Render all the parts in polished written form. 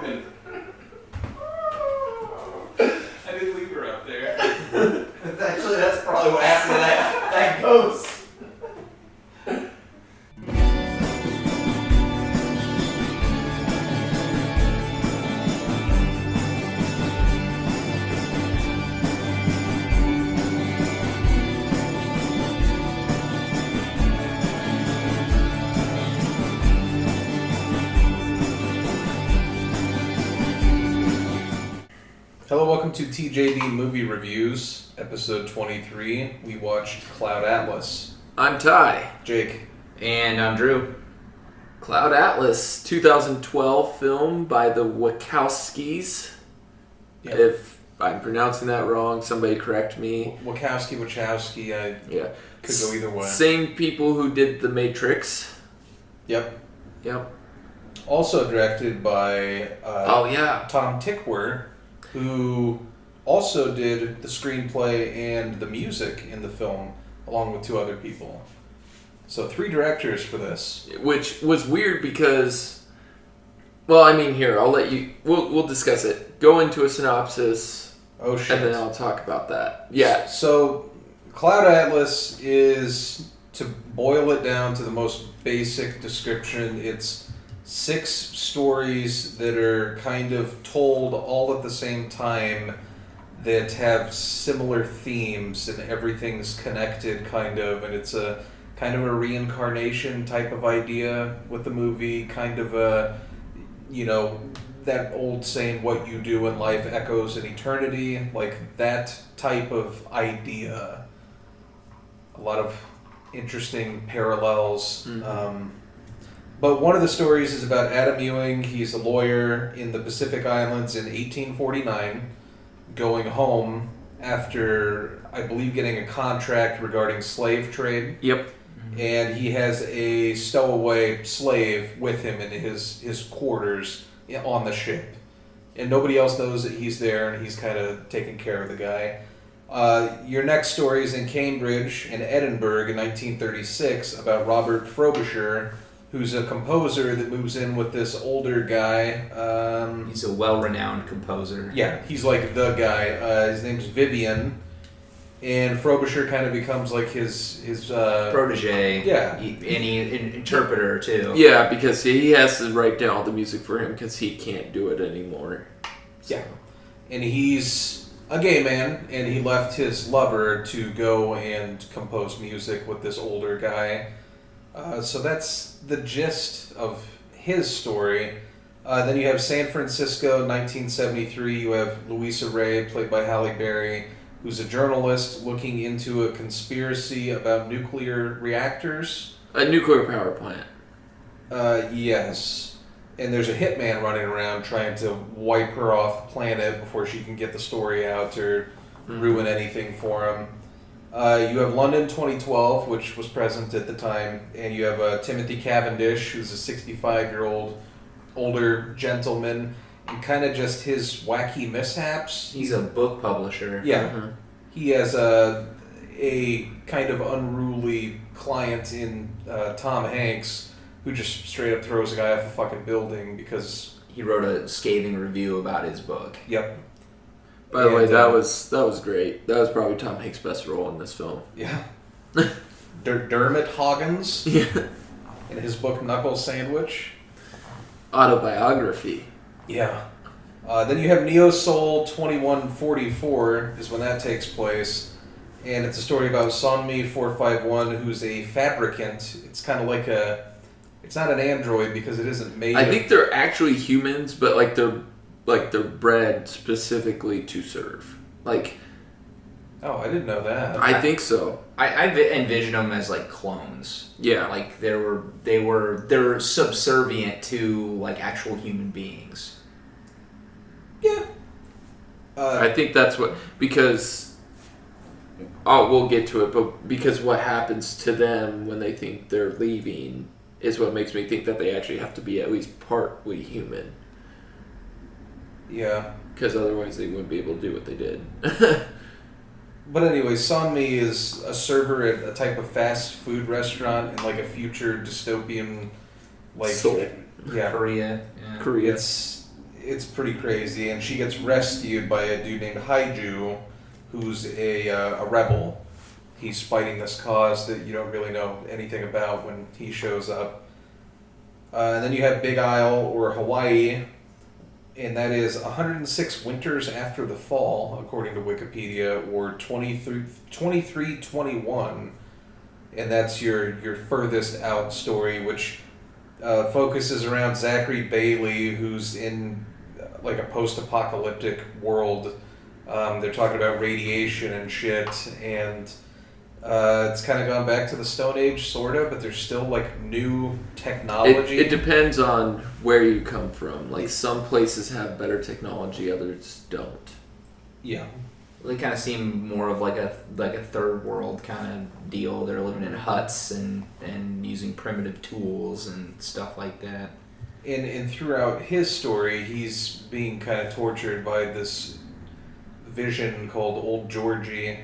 woman. I didn't leave her up there. Actually, that's probably what happened to that ghost. Hello, welcome to TJD Movie Reviews, episode 23. We watched Cloud Atlas. I'm Ty. Jake. And I'm Drew. Cloud Atlas, 2012 film by the Wachowskis. Yep. If I'm pronouncing that wrong, somebody correct me. Wachowski, Yeah. Could go either way. Same people who did The Matrix. Yep. Yep. Also directed by Tom Tykwer, who also did the screenplay and the music in the film, along with two other people. So 3 directors for this. Which was weird because, well, I mean, here, I'll let you, we'll discuss it. Go into a synopsis. Oh, shit. And then I'll talk about that. Yeah. So, Cloud Atlas is, to boil it down to the most basic description, it's 6 stories that are kind of told all at the same time that have similar themes and everything's connected kind of, and it's a kind of a reincarnation type of idea with the movie, kind of a, you know, that old saying, what you do in life echoes in eternity, like that type of idea. A lot of interesting parallels. Mm-hmm. But one of the stories is about Adam Ewing. He's a lawyer in the Pacific Islands in 1849, going home after, I believe, getting a contract regarding slave trade. Yep. And he has a stowaway slave with him in his quarters on the ship. And nobody else knows that he's there, and he's kind of taking care of the guy. Your next story is in Cambridge and Edinburgh in 1936 about Robert Frobisher, who's a composer that moves in with this older guy. He's a well-renowned composer. Yeah, he's like the guy. His name's Vivian. And Frobisher kind of becomes like his protege. Yeah. Interpreter, too. Yeah, because he has to write down all the music for him because he can't do it anymore. So. Yeah. And he's a gay man, and he left his lover to go and compose music with this older guy. So that's the gist of his story. Then you have San Francisco, 1973. You have Louisa Ray, played by Halle Berry, who's a journalist looking into a conspiracy about nuclear reactors. A nuclear power plant. Yes. And there's a hitman running around trying to wipe her off the planet before she can get the story out or ruin anything for him. You have London 2012, which was present at the time, and you have Timothy Cavendish, who's a 65-year-old older gentleman, and kind of just his wacky mishaps. He's a book publisher. Yeah. Mm-hmm. He has a kind of unruly client in Tom Hanks, who just straight up throws a guy off a fucking building because... He wrote a scathing review about his book. Yep. By the way, that was great. That was probably Tom Hanks' best role in this film. Yeah. Dermot Hoggins. Yeah. In his book Knuckle Sandwich. Autobiography. Yeah. Then you have Neo Soul 2144 is when that takes place. And it's a story about Sonmi 451, who's a fabricant. It's kind of like it's not an android because it isn't made I think they're actually humans, but they're bred specifically to serve. Oh, I didn't know that. I think so. I envision them as like clones. Yeah. Like they're subservient to like actual human beings. Yeah. I think that's because we'll get to it, but because what happens to them when they think they're leaving is what makes me think that they actually have to be at least partly human. Yeah. Because otherwise they wouldn't be able to do what they did. But anyway, Sonmi is a server at a type of fast food restaurant in like a future dystopian, like Seoul. yeah, Korea. Korea. It's it's pretty crazy, and she gets rescued by a dude named Haiju, who's a rebel. He's fighting this cause that you don't really know anything about when he shows up. And then you have Big Isle, or Hawaii, and that is 106 winters after the fall, according to Wikipedia, or 2321, and that's your furthest out story, which focuses around Zachary Bailey, who's in like a post-apocalyptic world. They're talking about radiation and shit, and it's kind of gone back to the Stone Age, sort of, but there's still like new technology. It depends on where you come from. Like some places have better technology, others don't. Yeah. They kind of seem more of like a third world kind of deal. They're living in huts and using primitive tools and stuff like that. And throughout his story, he's being kind of tortured by this vision called Old Georgie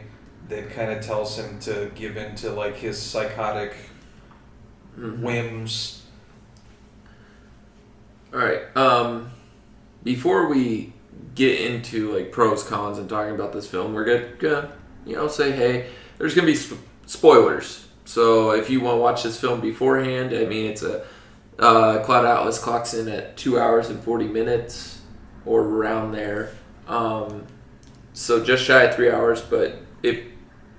that kind of tells him to give in to like his psychotic whims. All right. Before we get into like pros, cons, and talking about this film, we're gonna say, hey, there's gonna be spoilers. So if you want to watch this film beforehand, I mean, it's a Cloud Atlas clocks in at 2 hours and 40 minutes or around there. So just shy of 3 hours. But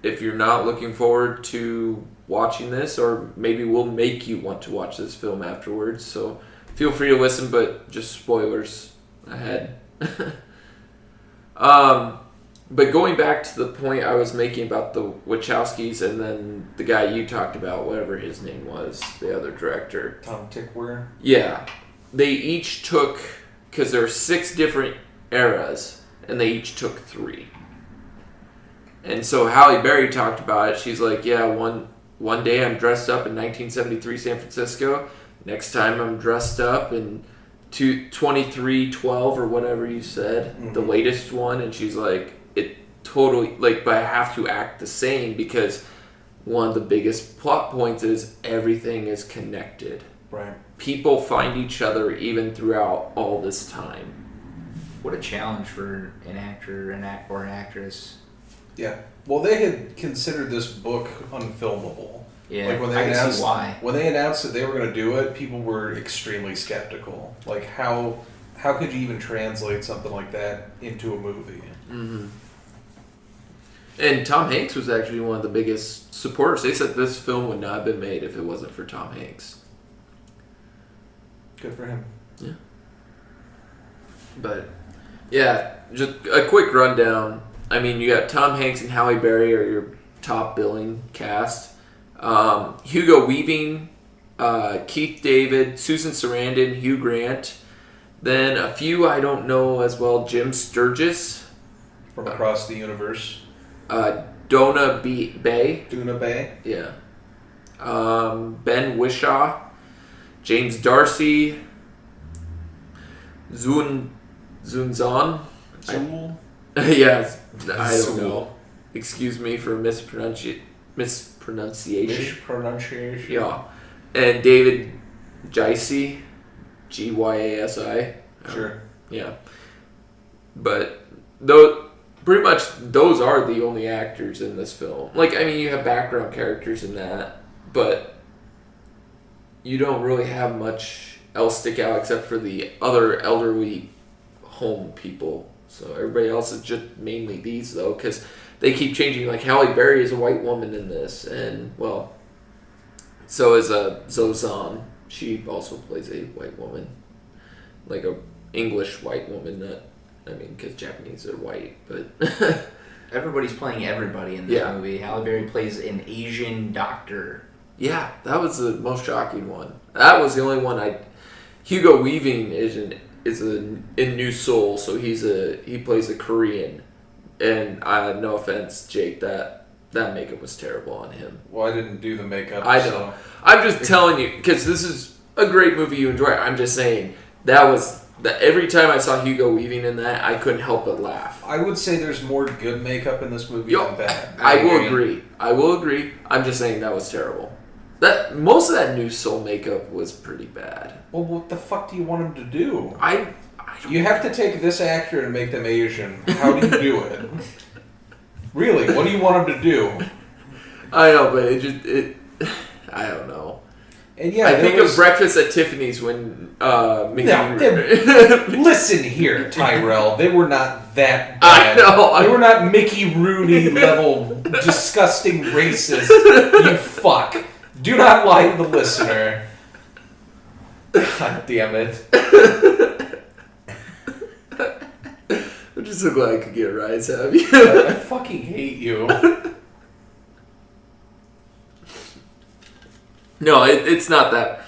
if you're not looking forward to watching this, or maybe we'll make you want to watch this film afterwards, so feel free to listen, but just spoilers ahead. But going back to the point I was making about the Wachowskis and then the guy you talked about, whatever his name was, the other director. Tom Tykwer. Yeah. They each took, because there are 6 different eras, and they each took 3. And so Halle Berry talked about it. She's like, yeah, one day I'm dressed up in 1973 San Francisco. Next time I'm dressed up in 2312 or whatever you said, the latest one. And she's like, it totally, like, but I have to act the same because one of the biggest plot points is everything is connected. Right. People find each other even throughout all this time. What a challenge for an actor or an actress. Yeah. Well, they had considered this book unfilmable. Yeah, like when I can see why. When they announced that they were going to do it, people were extremely skeptical. Like, how could you even translate something like that into a movie? Mm-hmm. And Tom Hanks was actually one of the biggest supporters. They said this film would not have been made if it wasn't for Tom Hanks. Good for him. Yeah. But, yeah, just a quick rundown. I mean, you got Tom Hanks and Halle Berry are your top billing cast. Hugo Weaving, Keith David, Susan Sarandon, Hugh Grant. Then a few I don't know as well. Jim Sturgis. From Across the Universe. Donna Bay. Duna Bay. Yeah. Ben Whishaw. James Darcy. Zunzon. Zool. Yes, I don't know. Excuse me for mispronunciation. Mispronunciation. Yeah. And David Gyasi. Gyasi. Sure. Yeah. But pretty much those are the only actors in this film. Like, I mean, you have background characters in that, but you don't really have much else stick out except for the other elderly home people. So everybody else is just mainly these, though, because they keep changing. Like, Halle Berry is a white woman in this, and, well, so is Zozan. She also plays a white woman. Like a English white woman, not, I mean, because Japanese are white, but... Everybody's playing everybody in this movie. Halle Berry plays an Asian doctor. Yeah, that was the most shocking one. That was the only one Hugo Weaving is in New Soul, so he plays a Korean, and no offense, Jake, that makeup was terrible on him. Well, I didn't do the makeup. I know. So. I'm just telling you because this is a great movie you enjoy. I'm just saying every time I saw Hugo Weaving in that, I couldn't help but laugh. I would say there's more good makeup in this movie than bad. I will agree. I'm just saying that was terrible. That most of that New Soul makeup was pretty bad. Well, what the fuck do you want him to do? I You have to take this actor and make them Asian. How do you do it? Really, what do you want them to do? I know, but I don't know. And yeah, I think of Breakfast at Tiffany's when Mickey. Listen here, Tyrell. They were not that bad. I know. They were not Mickey Rooney level disgusting racist. You fuck. Do not lie to the listener. God damn it. I'm just so glad I could get a rise out of you. I fucking hate you. No, it's not that.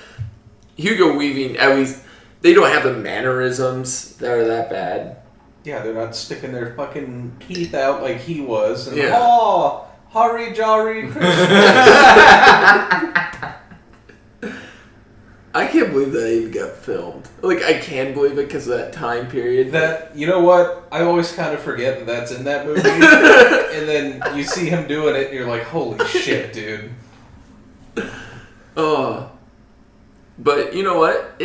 Hugo Weaving, at least, they don't have the mannerisms that are that bad. Yeah, they're not sticking their fucking teeth out like he was. And, Yeah. oh, hurry, jolly Christmas. I can't believe that even got filmed. Like, I can believe it because of that time period. That, you know what? I always kind of forget that that's in that movie. And then you see him doing it and you're like, holy shit, dude. Oh. But you know what?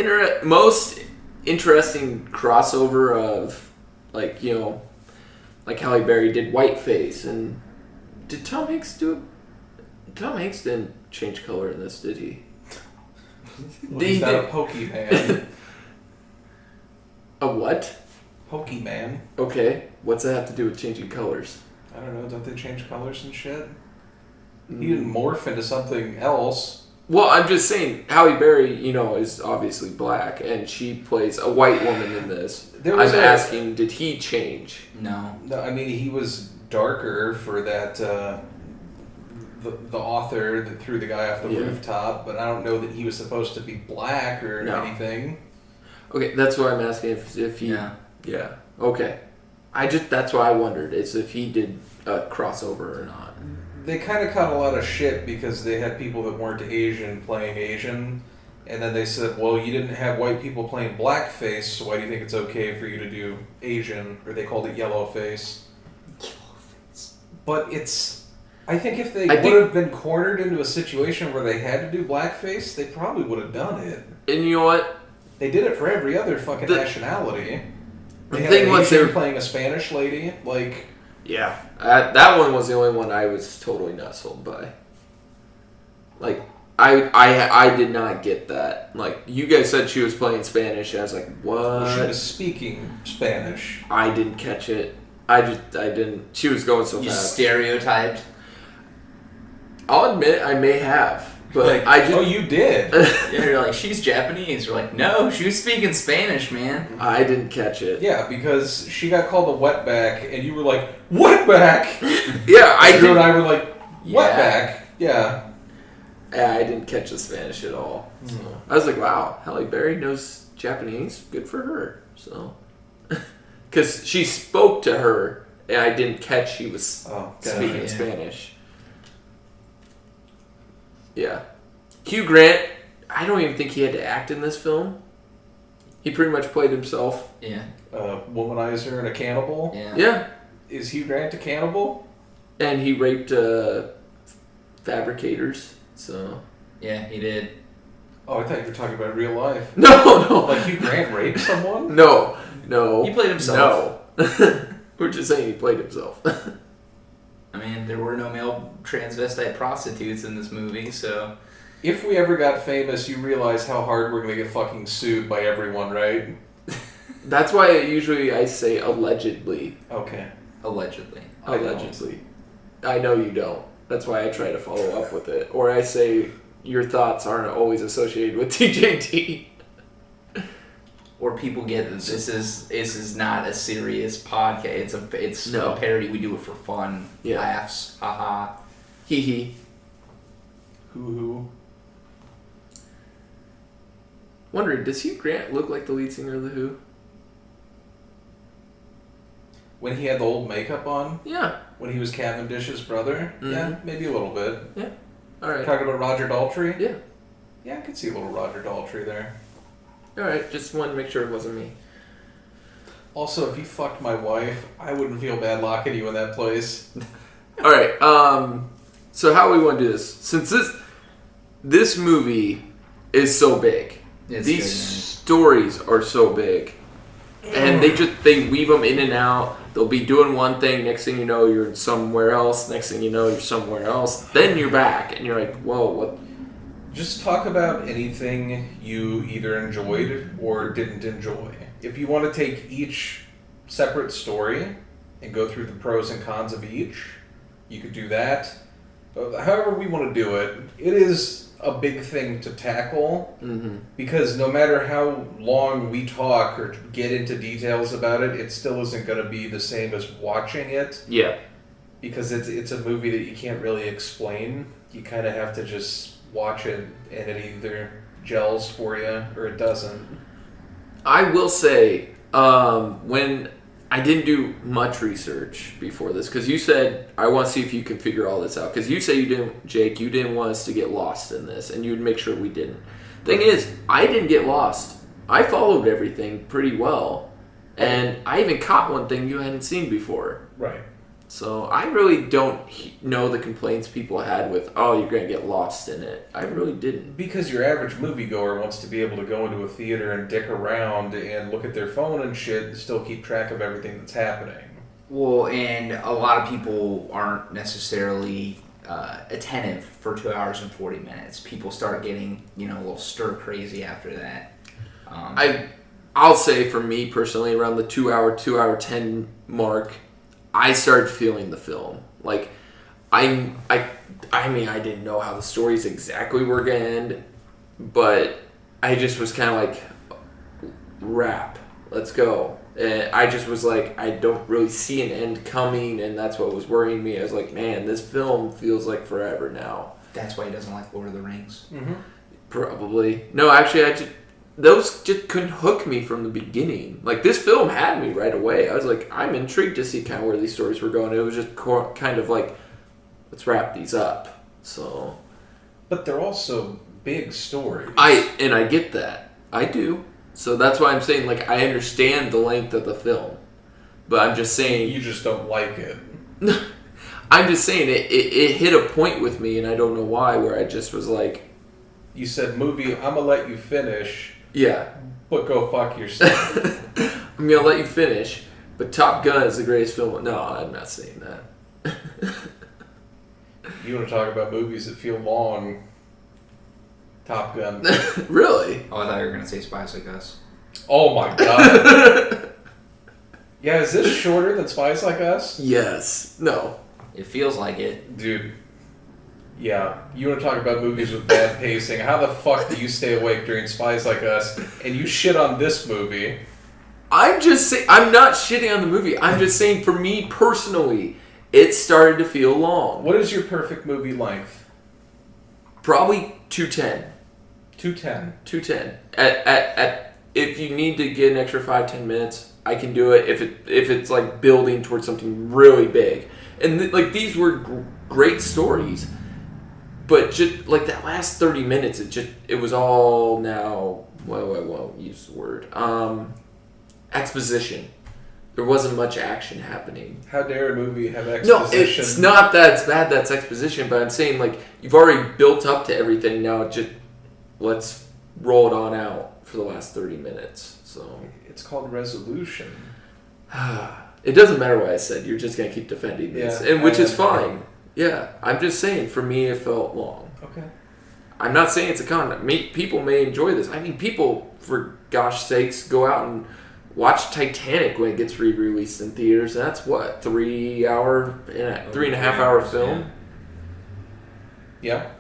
Most interesting crossover of, like, you know, like Halle Berry did Whiteface. And did Tom Hanks do it? Tom Hanks didn't change color in this, did he? Well, he's not a Pokemon. A what? Pokemon. Okay. What's that have to do with changing colors? I don't know. Don't they change colors and shit? He didn't morph into something else. Well, I'm just saying, Halle Berry, you know, is obviously black, and she plays a white woman in this. I'm asking, did he change? No. No, I mean, he was darker for that, the author that threw the guy off the rooftop, but I don't know that he was supposed to be black or anything. Okay, that's what I'm asking, if he... Yeah. Okay. That's why I wondered, is if he did a crossover or not. They kind of caught a lot of shit because they had people that weren't Asian playing Asian, and then they said, well, you didn't have white people playing blackface, so why do you think it's okay for you to do Asian? Or they called it yellowface. Yellowface. But it's... I think if they would have been cornered into a situation where they had to do blackface, they probably would have done it. And you know what? They did it for every other fucking nationality. They had thing an was Asian playing a Spanish lady, like... Yeah. That one was the only one I was totally not sold by. Like, I did not get that. Like, you guys said she was playing Spanish, and I was like, what? Well, she was speaking Spanish. I didn't catch it. I didn't. She was going so fast. You stereotyped? I'll admit, I may have. But like, I just... Oh, you did? Yeah, you're like, she's Japanese. You're like, no, she was speaking Spanish, man. I didn't catch it. Yeah, because she got called a wetback, and you were like, wetback? Yeah, Drew and I were like, wetback? Yeah. Yeah, I didn't catch the Spanish at all. So I was like, wow, Halle Berry knows Japanese. Good for her. So, because she spoke to her, and I didn't catch she was speaking Spanish. Yeah. Hugh Grant, I don't even think he had to act in this film. He pretty much played himself. Yeah. A womanizer and a cannibal? Yeah. Is Hugh Grant a cannibal? And he raped fabricators, so... Yeah, he did. Oh, I thought you were talking about real life. No. Like Hugh Grant raped someone? No. He played himself. No. We're just saying he played himself. I mean, there were no male transvestite prostitutes in this movie, so... If we ever got famous, you realize how hard we're going to get fucking sued by everyone, right? That's why I say allegedly. Okay. Allegedly. Allegedly. I know you don't. That's why I try to follow up with it. Or I say your thoughts aren't always associated with TJD. Or people get that this is not a serious podcast. It's a parody. We do it for fun, laughs, haha, hee hee, hoo hoo. Wondering, does Hugh Grant look like the lead singer of the Who? When he had the old makeup on? Yeah. When he was Cavendish's brother? Mm-hmm. Yeah, maybe a little bit. Yeah. All right. Talking about Roger Daltrey? Yeah. Yeah, I could see a little Roger Daltrey there. All right, just wanted to make sure it wasn't me. Also, if you fucked my wife, I wouldn't feel bad locking you in that place. All right, so how we want to do this? Since this movie is so big, these stories are so big, And they weave them in and out. They'll be doing one thing, next thing you know, you're somewhere else. Next thing you know, you're somewhere else. Then you're back, and you're like, whoa, what? Just talk about anything you either enjoyed or didn't enjoy. If you want to take each separate story and go through the pros and cons of each, you could do that. However we want to do it, it is a big thing to tackle, because no matter how long we talk or get into details about it, it still isn't going to be the same as watching it. Yeah. Because it's a movie that you can't really explain. You kind of have to just watch it, and it either gels for you or it doesn't. I will say, when I didn't do much research before this, because you said, I want to see if you can figure all this out. Because you say you didn't, Jake, you didn't want us to get lost in this, and you would make sure we didn't. Thing is, I didn't get lost. I followed everything pretty well, and I even caught one thing you hadn't seen before. Right. So I really don't know the complaints people had with, oh, you're going to get lost in it. I really didn't. Because your average moviegoer wants to be able to go into a theater and dick around and look at their phone and shit and still keep track of everything that's happening. Well, and a lot of people aren't necessarily attentive for 2 hours and 40 minutes. People start getting, a little stir crazy after that. I'll say for me personally, around the 2 hour 10 mark, I started feeling the film. Like, I mean, I didn't know how the stories exactly were going to end, but I just was kind of like, wrap, let's go. And I just was like, I don't really see an end coming, and that's what was worrying me. I was like, man, this film feels like forever now. That's why he doesn't like Lord of the Rings. Mm-hmm. Probably. No, actually, those just couldn't hook me from the beginning. Like, this film had me right away. I was like, I'm intrigued to see kind of where these stories were going. It was just kind of like, let's wrap these up. So, but they're also big stories. I get that. I do. So that's why I'm saying, like, I understand the length of the film. But I'm just saying... You just don't like it. I'm just saying, it hit a point with me, and I don't know why, where I just was like... You said, movie, I'm going to let you finish... Yeah. But go fuck yourself. I'm going to let you finish, but Top Gun is the greatest film. No, I'm not saying that. You want to talk about movies that feel long? Top Gun. Really? Oh, I thought you were going to say Spies Like Us. Oh my god. Yeah, is this shorter than Spies Like Us? Yes. No. It feels like it. Dude. Yeah, you want to talk about movies with bad pacing. How the fuck do you stay awake during Spies Like Us and you shit on this movie? I'm just saying, I'm not shitting on the movie. I'm just saying, for me personally, it started to feel long. What is your perfect movie length? Probably 210. 210. 210. At if you need to get an extra 5-10 minutes, I can do it. If it's like building towards something really big, and like these were great stories. But just like that last 30 minutes, it was all now. Well, use the word. Exposition. There wasn't much action happening. How dare a movie have exposition? No, it's not that it's bad. That's exposition. But I'm saying, like, you've already built up to everything. Now just let's roll it on out for the last 30 minutes. So it's called resolution. It doesn't matter what I said. You're just gonna keep defending this, yeah, and which is fine. Yeah, I'm just saying, for me, it felt long. Okay. I'm not saying it's a con. People may enjoy this. I mean, people, for gosh sakes, go out and watch Titanic when it gets re-released in theaters. And that's what, 3 and a half hour film? Yeah.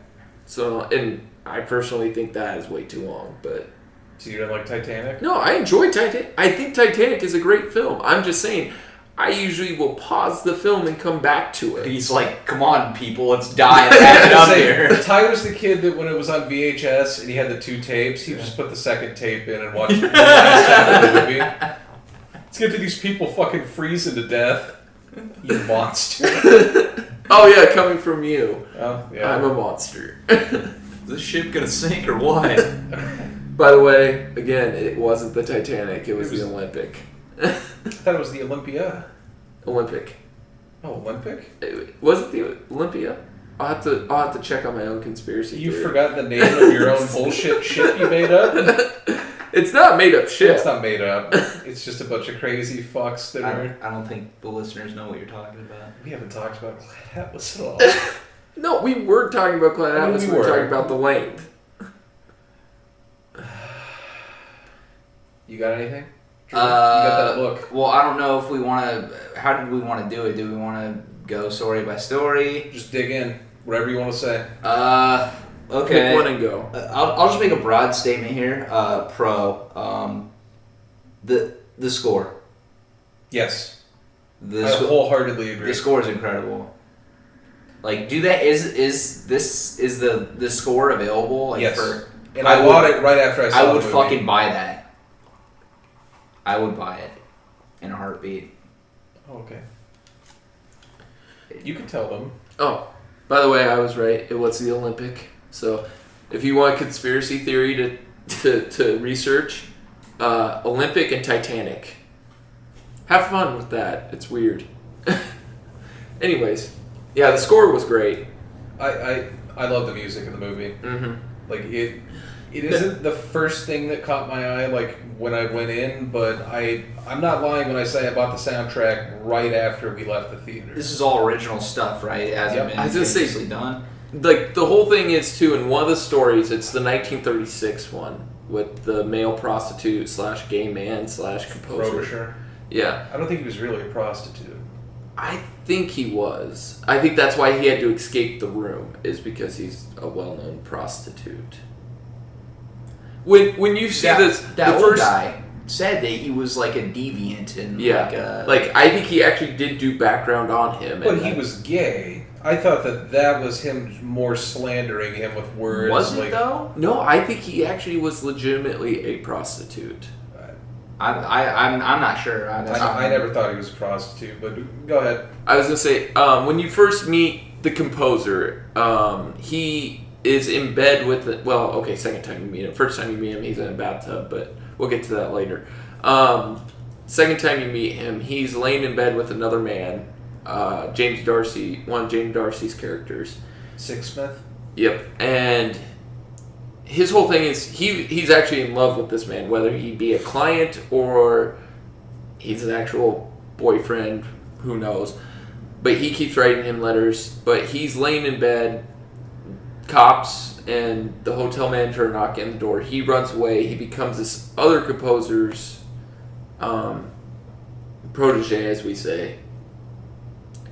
So, and I personally think that is way too long, but... So you don't like Titanic? No, I enjoy Titanic. I think Titanic is a great film. I'm just saying... I usually will pause the film and come back to it. He's like, come on, people, let's die and wrap it up here. Tyler's the kid that when it was on VHS and he had the 2 tapes, he just put the second tape in and watched the last half of the movie. Let's get to these people fucking freezing to death. You monster. Oh yeah, coming from you. Oh, yeah. I'm a monster. Is this ship gonna sink or what? By the way, again, it wasn't the Titanic, it was the Olympic. I thought it was the Olympia. Olympic. Oh, Olympic? Was it the Olympia? I'll have to check on my own conspiracy You theory. forgot the name of your own bullshit ship you made up? It's not made up shit. It's not made up. It's just a bunch of crazy fucks that are... I don't think the listeners know what you're talking about. We haven't talked about Clyde Atlas at all. No, we were talking about Clyde Atlas. We were talking about the length. You got anything? Drew, you got that look. Well, I don't know if we want to... How did we want to do it? Do we want to go story by story? Just dig in. Whatever you want to say. Okay. Pick one and go. I'll just make a broad statement here. The score. Yes. I wholeheartedly agree. The score is incredible. Like, is the score available? Like, yes. And I bought it right after I saw it. I would fucking buy that. I would buy it in a heartbeat. Oh, okay. You can tell them. Oh, by the way, I was right. It was the Olympic. So, if you want conspiracy theory to research, Olympic and Titanic. Have fun with that. It's weird. Anyways, yeah, the score was great. I love the music in the movie. Mm-hmm. Like it isn't the first thing that caught my eye. Like when I went in, but I'm not lying when I say I bought the soundtrack right after we left the theater. This is all original stuff, right? It hasn't been previously done. Like the whole thing is too. In one of the stories, it's the 1936 one with the male prostitute / gay man / composer. Frobisher. Yeah. I don't think he was really a prostitute. I think he was. I think that's why he had to escape the room, is because he's a well-known prostitute. When you see that the old first guy said that he was like a deviant and like I think he actually did do background on him. But he was gay. I thought that was him more slandering him with words. Was it though? No, I think he actually was legitimately a prostitute. I'm not sure. I never thought he was a prostitute, but go ahead. I was gonna say when you first meet the composer, he is in bed with second time you meet him. First time you meet him, he's in a bathtub, but we'll get to that later. Second time you meet him, he's laying in bed with another man, James Darcy, one of James Darcy's characters. Sixsmith? Yep, and his whole thing is he's actually in love with this man, whether he be a client or he's an actual boyfriend, who knows. But he keeps writing him letters, but he's laying in bed, cops and the hotel manager are knocking on the door. He runs away. He becomes this other composer's protege, as we say.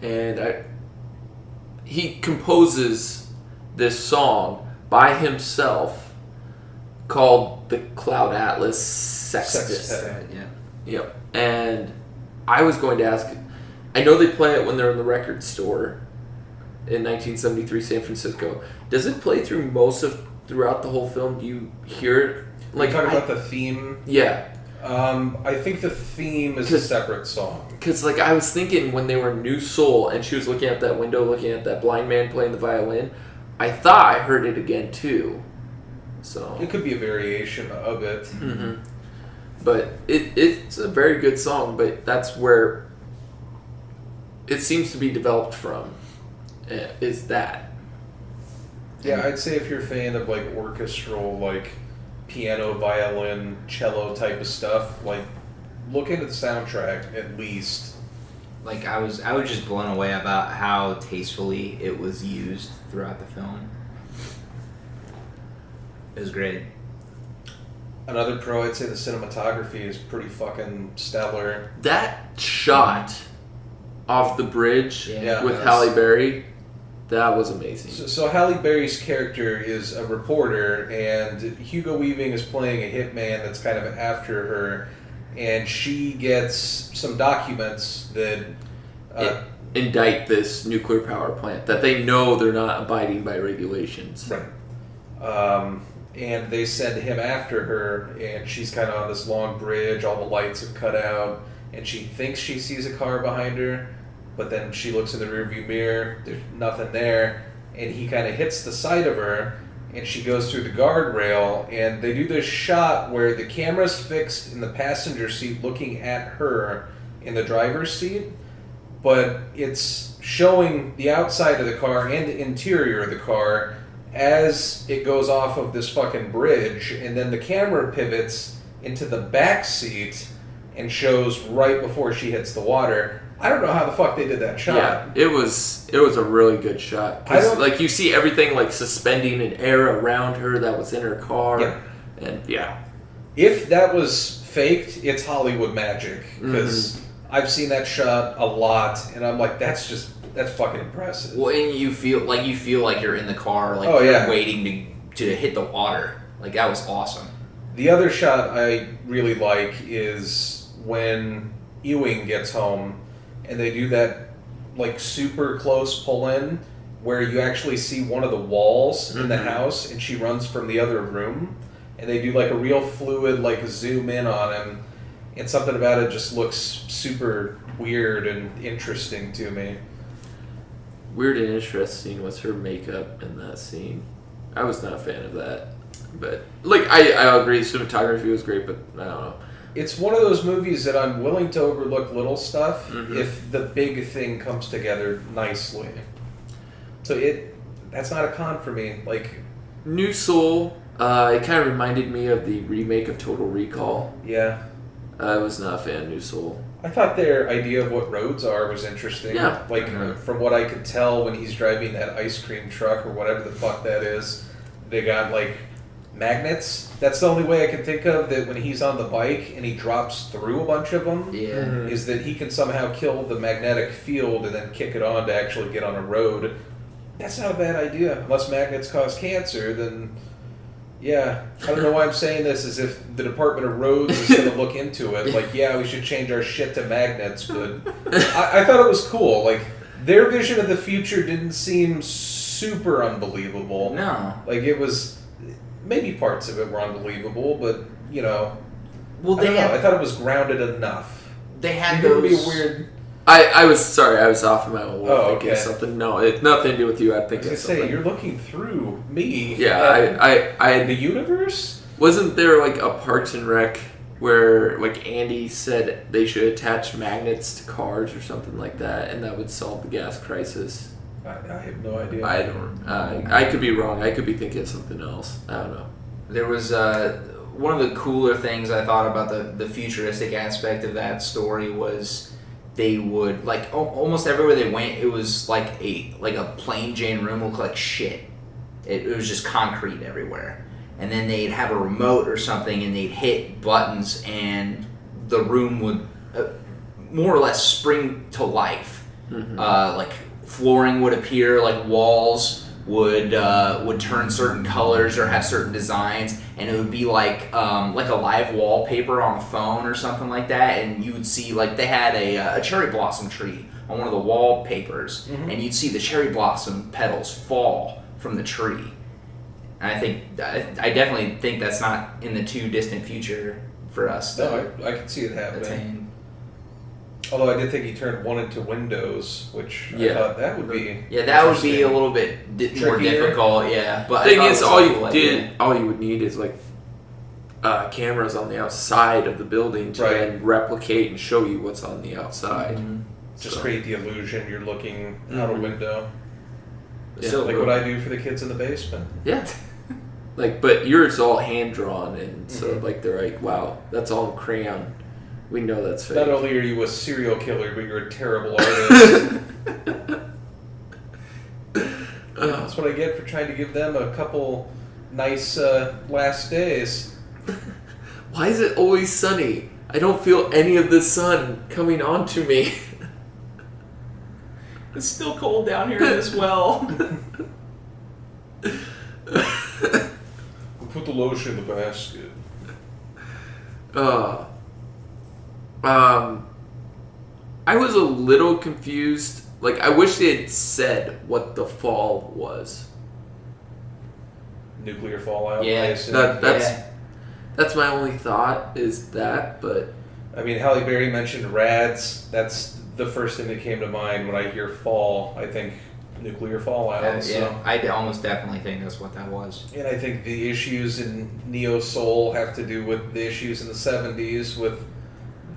And he composes this song by himself called the Cloud Atlas Sextet. Yeah. Yep. And I was going to ask, I know they play it when they're in the record store in 1973 San Francisco. Does it play throughout the whole film? Do you hear it? Like, talking about the theme? Yeah. I think the theme is a separate song. Because, I was thinking when they were in New Soul and she was looking out that window, looking at that blind man playing the violin, I thought I heard it again, too. So it could be a variation of it. Mm-hmm. But it's a very good song, but that's where it seems to be developed from, is that. Yeah, I'd say if you're a fan of, orchestral, piano, violin, cello type of stuff, look into the soundtrack at least. I was just blown away about how tastefully it was used throughout the film. It was great. Another pro, I'd say the cinematography is pretty fucking stellar. That shot off the bridge with Halle Berry, that was amazing. So Halle Berry's character is a reporter, and Hugo Weaving is playing a hitman that's kind of after her, and she gets some documents that indict this nuclear power plant that they know they're not abiding by regulations. Right. And they send him after her, and she's kind of on this long bridge, all the lights have cut out, and she thinks she sees a car behind her, but then she looks in the rearview mirror, there's nothing there, and he kind of hits the side of her, and she goes through the guardrail, and they do this shot where the camera's fixed in the passenger seat looking at her in the driver's seat, but it's showing the outside of the car and the interior of the car as it goes off of this fucking bridge, and then the camera pivots into the back seat and shows right before she hits the water. I don't know how the fuck they did that shot. Yeah, it was a really good shot. 'Cause, like, you see everything, like, suspending in air around her that was in her car. Yeah. And, yeah. If that was faked, it's Hollywood magic. Because I've seen that shot a lot, and I'm like, that's fucking impressive. Well, and you feel like you're in the car, like you're waiting to hit the water. Like, that was awesome. The other shot I really like is when Ewing gets home and they do that like super close pull in where you actually see one of the walls in the house and she runs from the other room, and they do like a real fluid like zoom in on him, and something about it just looks super weird and interesting to me. Weird and interesting was her makeup in that scene. I was not a fan of that. But, like, I agree, the cinematography was great, but I don't know. It's one of those movies that I'm willing to overlook little stuff if the big thing comes together nicely. So that's not a con for me. Like, New Soul, it kind of reminded me of the remake of Total Recall. Yeah. I was not a fan of New Soul. I thought their idea of what roads are was interesting. Yeah. Like, from what I could tell when he's driving that ice cream truck or whatever the fuck that is, they got, like, magnets. That's the only way I can think of that when he's on the bike and he drops through a bunch of them, is that he can somehow kill the magnetic field and then kick it on to actually get on a road. That's not a bad idea. Unless magnets cause cancer, then yeah. I don't know why I'm saying this as if the Department of Roads is going to look into it. Like, yeah, we should change our shit to magnets, but I thought it was cool. Like, their vision of the future didn't seem super unbelievable. No. Like, it was... Maybe parts of it were unbelievable, but, you know... Well, I thought it was grounded enough. They had those... those... be a weird... I was sorry, I was off of my own Oh, thinking okay. something. No, it's nothing to do with you. I think I was it's gonna say, something. you're looking through me. Yeah, I The universe? wasn't there like a Parks and Rec where like Andy said they should attach magnets to cars or something like that, and that would solve the gas crisis. I have no idea. I don't. I could be wrong. I could be thinking of something else. I don't know. There was one of the cooler things I thought about the futuristic aspect of that story was they would, like, almost everywhere they went, it was like a plain Jane room looked like shit. It was just concrete everywhere. And then they'd have a remote or something and they'd hit buttons and the room would more or less spring to life. Like flooring would appear, like walls would turn certain colors or have certain designs, and it would be like a live wallpaper on a phone or something like that. And you would see, like, they had a cherry blossom tree on one of the wallpapers, and you'd see the cherry blossom petals fall from the tree. And I definitely think that's not in the too distant future for us. No, I can see it happening. Although I did think he turned one into Windows, which I thought that would be... Yeah, that would be a little bit more difficult, yeah. But the thing is, all you would need is, like, cameras on the outside of the building to then replicate and show you what's on the outside. Just create the illusion you're looking out a window. Yeah. So, like what I do for the kids in the basement. Yeah. Like, but yours is all hand-drawn, and so, like, they're like, wow, that's all in crayon. We know that's fake. Not only are you a serial killer, but you're a terrible artist. That's what I get for trying to give them a couple nice last days. Why is it always sunny? I don't feel any of the sun coming onto me. It's still cold down here as well. We'll put the lotion in the basket. I was a little confused. Like, I wish they had said what the fall was. Nuclear fallout. Yeah. That's my only thought is that, but... I mean, Halle Berry mentioned rads. That's the first thing that came to mind when I hear fall. I think nuclear fallout. I almost definitely think that's what that was. And I think the issues in Neo Soul have to do with the issues in the 70s with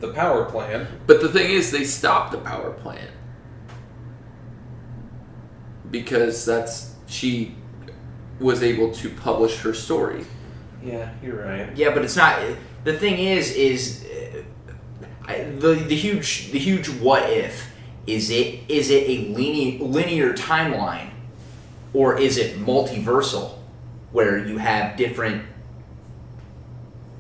the power plant. But the thing is, they stopped the power plant. Because she was able to publish her story. Yeah, you're right. Yeah, but it's not... the thing is the huge what if is it a linear timeline, or is it multiversal, where you have different,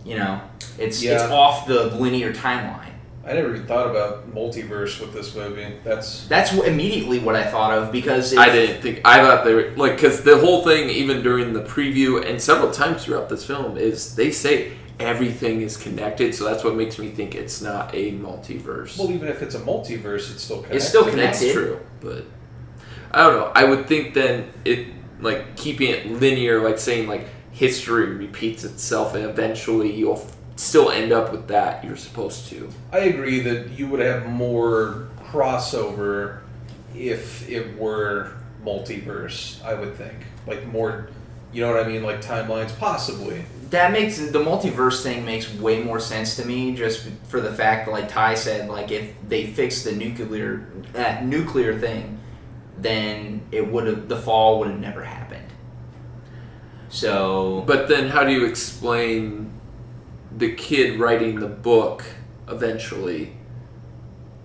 it's off the linear timeline. I never even thought about multiverse with this movie. That's immediately what I thought of, because I thought they were like, because the whole thing, even during the preview and several times throughout this film, is they say everything is connected, so that's what makes me think it's not a multiverse. Well, even if it's a multiverse, it's still connected. It's still connected. That's true, but I don't know. I would think then it, like, keeping it linear, like saying like history repeats itself and eventually you'll still end up with that you're supposed to. I agree that you would have more crossover if it were multiverse, I would think. Like more, you know what I mean? Like timelines, possibly. That makes the multiverse thing makes way more sense to me, just for the fact that, like Ty said, like if they fixed the nuclear thing, then the fall would have never happened. So, but then how do you explain the kid writing the book eventually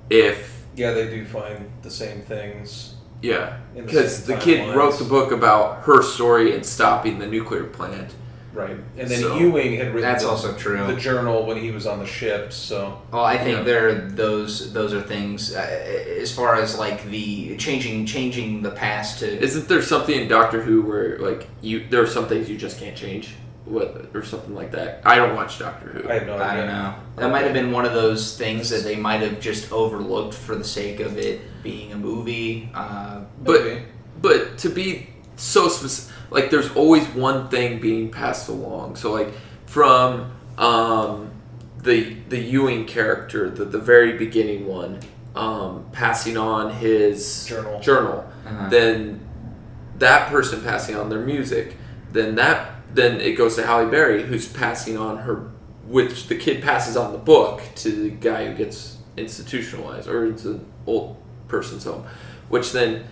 if they do find the same things? Yeah, because the kid wrote the book about her story and stopping the nuclear plant. Right, and then Ewing had written also true. The journal when he was on the ship. So, well, I think those are things as far as like the changing the past to. Isn't there something in Doctor Who where like there are some things you just can't change, or something like that? I don't watch Doctor Who. I have no idea. I don't know. That might have been one of those things that they might have just overlooked for the sake of it being a movie. But to be so specific, like there's always one thing being passed along. So like from the Ewing character, the very beginning one, passing on his journal, then that person passing on their music, then it goes to Halle Berry, who's passing on her, which the kid passes on the book to the guy who gets institutionalized or into an old person's home, which then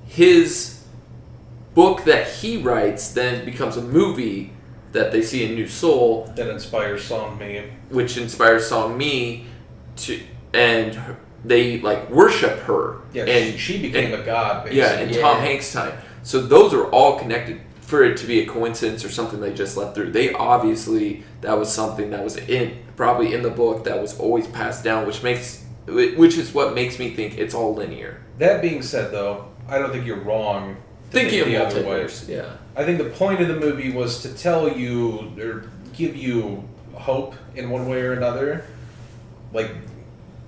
his book that he writes then becomes a movie that they see in New Soul that inspires Song Me, which inspires Song Me and they like worship her. Yeah, and she became a god, basically. Yeah, in Tom Hanks' time. So those are all connected. For it to be a coincidence or something they just let through, they obviously, that was something that was probably in the book that was always passed down, which is what makes me think it's all linear. That being said, though, I don't think you're wrong thinking of the other way. Yeah, I think the point of the movie was to tell you or give you hope in one way or another, like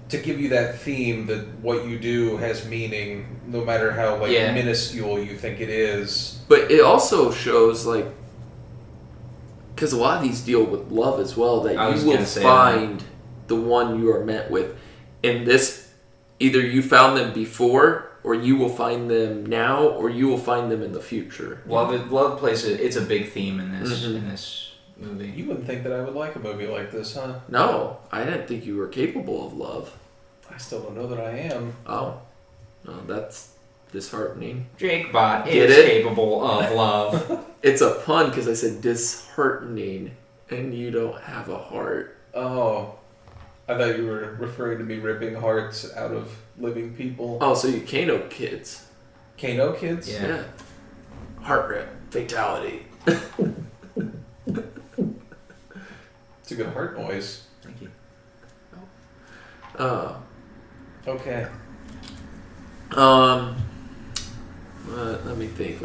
to give you that theme that what you do has meaning, no matter how minuscule you think it is. But it also shows because a lot of these deal with love as well, that you will find the one you are met with. In this, either you found them before, or you will find them now, or you will find them in the future. Love plays it's a big theme in this in this movie. You wouldn't think that I would like a movie like this, huh? No, I didn't think you were capable of love. I still don't know that I am. Oh, no, that's disheartening. Jake Bot is capable of love. It's a pun because I said disheartening, and you don't have a heart. Oh, I thought you were referring to me ripping hearts out of living people. Oh, so you Kano kids. Kano kids? Yeah. Heart rip. Fatality. It's a good heart noise. Thank you. Okay. Let me think.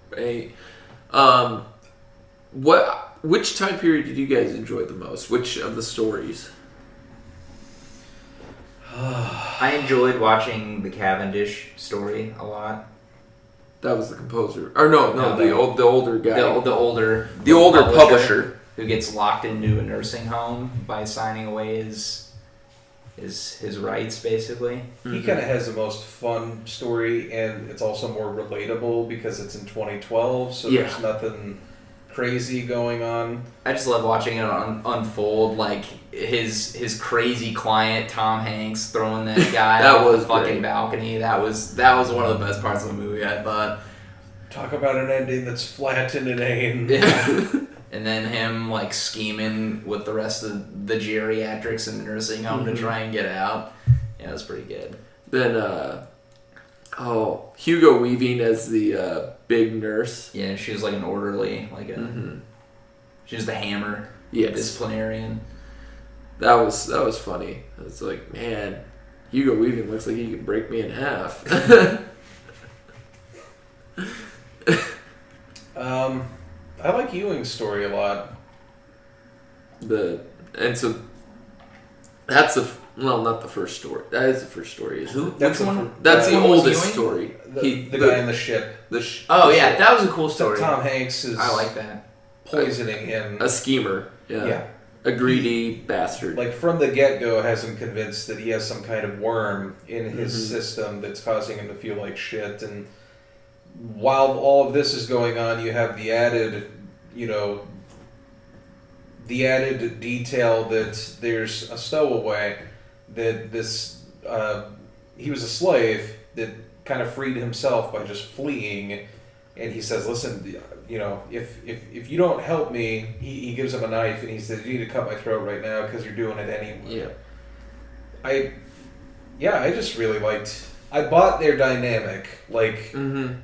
Right. Which time period did you guys enjoy the most? Which of the stories? I enjoyed watching the Cavendish story a lot. That was the composer. Or no, the older guy. The older publisher who gets locked into a nursing home by signing away his rights, basically. He kind of has the most fun story, and it's also more relatable because it's in 2012, so there's nothing crazy going on. I just love watching it unfold, like his crazy client Tom Hanks throwing that guy off the fucking balcony. That was one of the best parts of the movie, I thought. Talk about an ending that's flat and inane. Yeah. And then him like scheming with the rest of the geriatrics in the nursing home to try and get out. Yeah, that's pretty good. Then Hugo Weaving as the big nurse. Yeah, she was like an orderly, like a she was the hammer. Yes. Disciplinarian. That was funny. It's like, man, Hugo Weaving looks like he could break me in half. I like Ewing's story a lot. So that's not the first story. That is the first story. Isn't it? That's Which one? That's the Which one was oldest Ewing? story. The guy in the ship. Oh yeah, that was a cool So story. Tom Hanks is I like that. poisoning him. A schemer. Yeah. A greedy bastard. Like from the get-go has him convinced that he has some kind of worm in his system that's causing him to feel like shit. And while all of this is going on, you have the added detail that there's a stowaway that this he was a slave that kind of freed himself by just fleeing, and he says, listen, if you don't help me, he gives him a knife and he says, you need to cut my throat right now because you're doing it anyway. I just really liked, I bought their dynamic. Like, the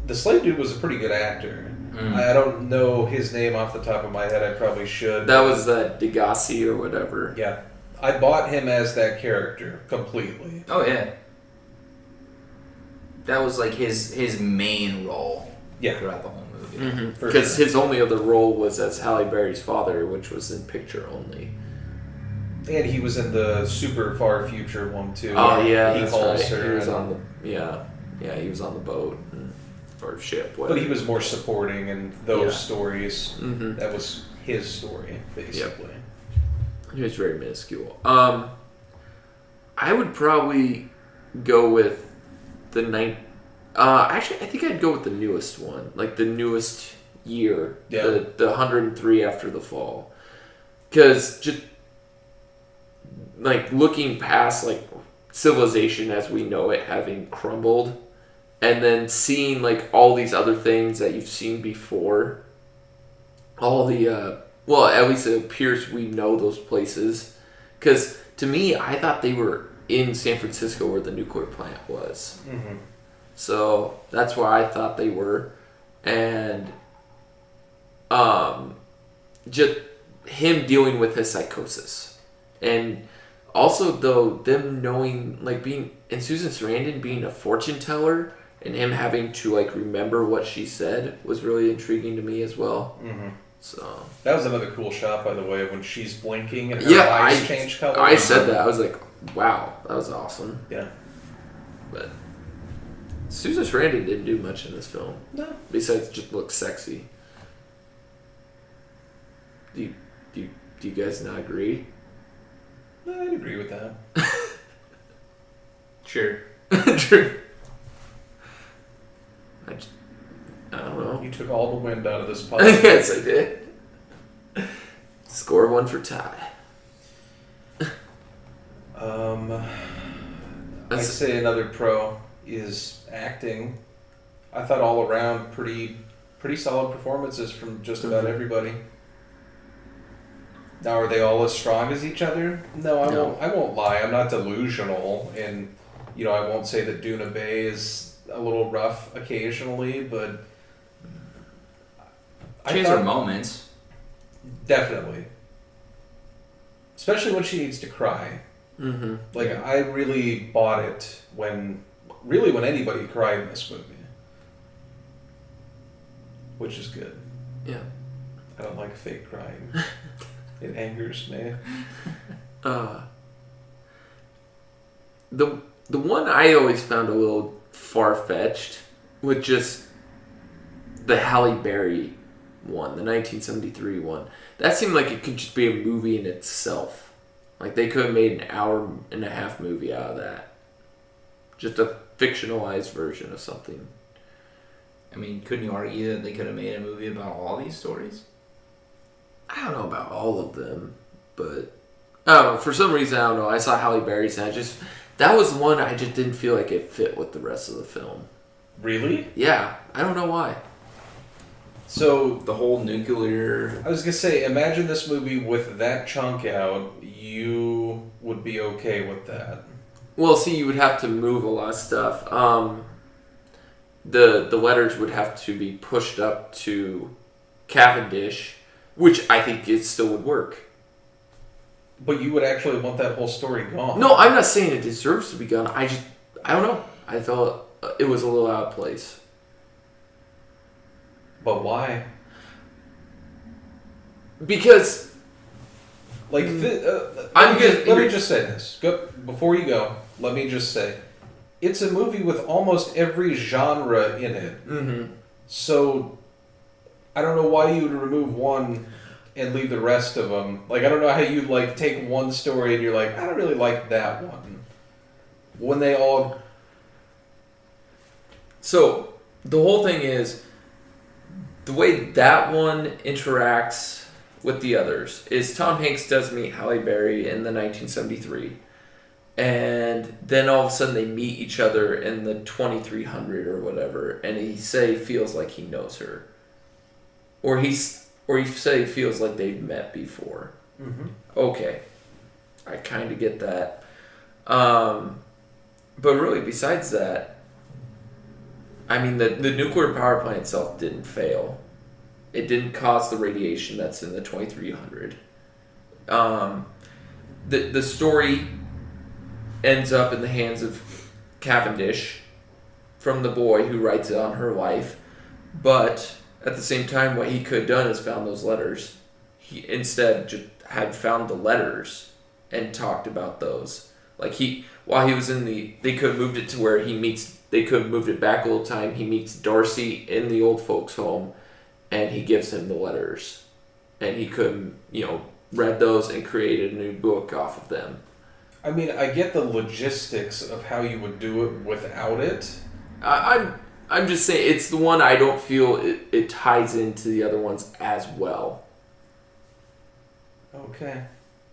slave dude was a pretty good actor. I don't know his name off the top of my head. I probably should. That was that Degassi or whatever. Yeah. I bought him as that character completely. Oh yeah. That was like his main role. Yeah. Throughout the whole movie. Because his only other role was as Halle Berry's father, which was in picture only. And he was in the super far future one too. Oh yeah, he that's calls right. her. He was on the he was on the boat or ship. Whatever. But he was more supporting in those stories. That was his story, basically. Yep. He was very minuscule. I would probably go with the actually, I think I'd go with the newest one, like the newest year, the 103 after the fall, because just like looking past like civilization as we know it having crumbled, and then seeing like all these other things that you've seen before, all the at least it appears we know those places, because to me I thought they were in San Francisco where the nuclear plant was. So that's where I thought they were. And just him dealing with his psychosis. And also, though, them knowing, like, being... And Susan Sarandon being a fortune teller and him having to, like, remember what she said was really intriguing to me as well. So that was another cool shot, by the way, when she's blinking and her eyes change color. I said that. I was like, wow, that was awesome. Yeah. But Susan Sarandon didn't do much in this film. No. Besides just look sexy. Do you guys not agree? No, I'd agree with that. Sure. True. I don't know. You took all the wind out of this podcast. Yes, I did. Score one for Ty. I'd say another pro is acting. I thought all around pretty solid performances from just about everybody. Now, are they all as strong as each other? No, I won't lie. I'm not delusional, and I won't say that Duna Bay is a little rough occasionally, but She has her moments. Definitely. Especially when she needs to cry. Like, I really bought it when anybody cried in this movie. Which is good. Yeah. I don't like fake crying. It angers me. The one I always found a little far-fetched was just the Halle Berry one, the 1973 one. That seemed like it could just be a movie in itself. Like they could have made an hour-and-a-half movie out of that. Just a fictionalized version of something. I mean, couldn't you argue that they could have made a movie about all these stories? I don't know about all of them, but I don't know. For some reason, I don't know. I saw Halle Berry's and that was one I just didn't feel like it fit with the rest of the film. Really? Yeah, I don't know why. So the whole nuclear. I was gonna say, imagine this movie with that chunk out. You would be okay with that. Well, see, you would have to move a lot of stuff. The letters would have to be pushed up to Cavendish, which I think it still would work. But you would actually want that whole story gone. No, I'm not saying it deserves to be gone. I don't know. I felt it was a little out of place. But why? Because, like, I'm let me just say this. Before you go, let me just say, it's a movie with almost every genre in it. Mm-hmm. So, I don't know why you would remove one and leave the rest of them. Like, I don't know how you'd, like, take one story and you're like, I don't really like that one. When they all... So, the whole thing is, the way that one interacts with the others is Tom Hanks does meet Halle Berry in the 1973. And then all of a sudden they meet each other in the 2300 or whatever, and he feels like he knows her. Or he feels like they've met before. Mm-hmm. Okay. I kind of get that. But really, besides that, I mean, the nuclear power plant itself didn't fail. It didn't cause the radiation that's in the 2300. The story ends up in the hands of Cavendish from the boy who writes it on her life. But at the same time, what he could have done is found those letters. He instead just had found the letters and talked about those. Like while he was they could have moved it to where they could have moved it back a little time. He meets Darcy in the old folks' home, and he gives him the letters. And he could have, read those and created a new book off of them. I mean, I get the logistics of how you would do it without it. I'm just saying, it's the one I don't feel it ties into the other ones as well. Okay.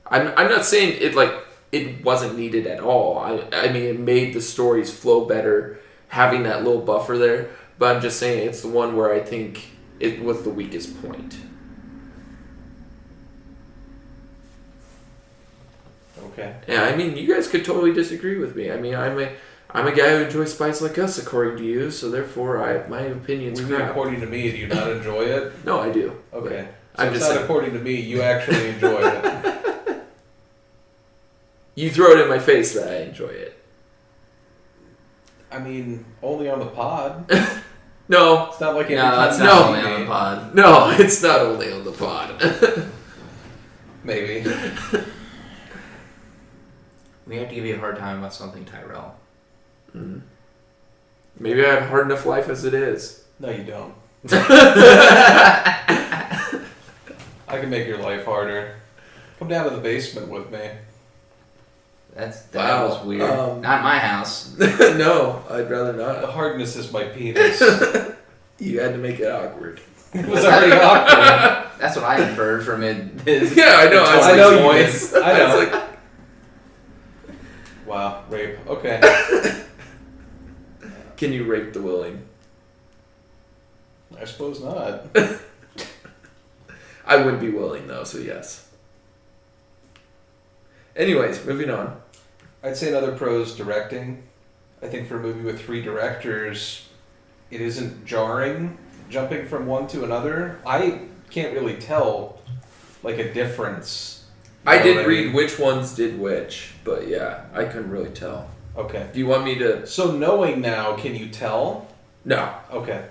I'm not saying it wasn't needed at all. I mean, it made the stories flow better, having that little buffer there. But I'm just saying, it's the one where I think it was the weakest point. Okay. Yeah, I mean, you guys could totally disagree with me. I mean, I'm a guy who enjoys Spies Like Us, according to you, so therefore my opinion's crap. According to me, do you not enjoy it? No, I do. Okay. So I'm just saying, according to me, you actually enjoy it. You throw it in my face that I enjoy it. I mean, only on the pod. No. It's not like that's not only on the pod. No, it's not only on the pod. Maybe. We have to give you a hard time about something, Tyrell. Mm. Maybe I have a hard enough life as it is. No, you don't. I can make your life harder. Come down to the basement with me. That was weird. Not my house. No, I'd rather The not. hardness is my penis. You had to make it awkward. It was already awkward. That's what I inferred from it. Yeah, I know. I know you voice. did. I know. It's like, Wow, rape. Okay. can you rape the willing? I suppose not. I would be willing though, so yes. Anyways, moving on. I'd say another pro is directing. I think for a movie with 3 directors, it isn't jarring jumping from one to another. I can't really tell like a difference. I You know did what read mean? which ones did which, but yeah, I couldn't really tell. Okay. Do you want me to? So knowing now, can you tell? No, Okay.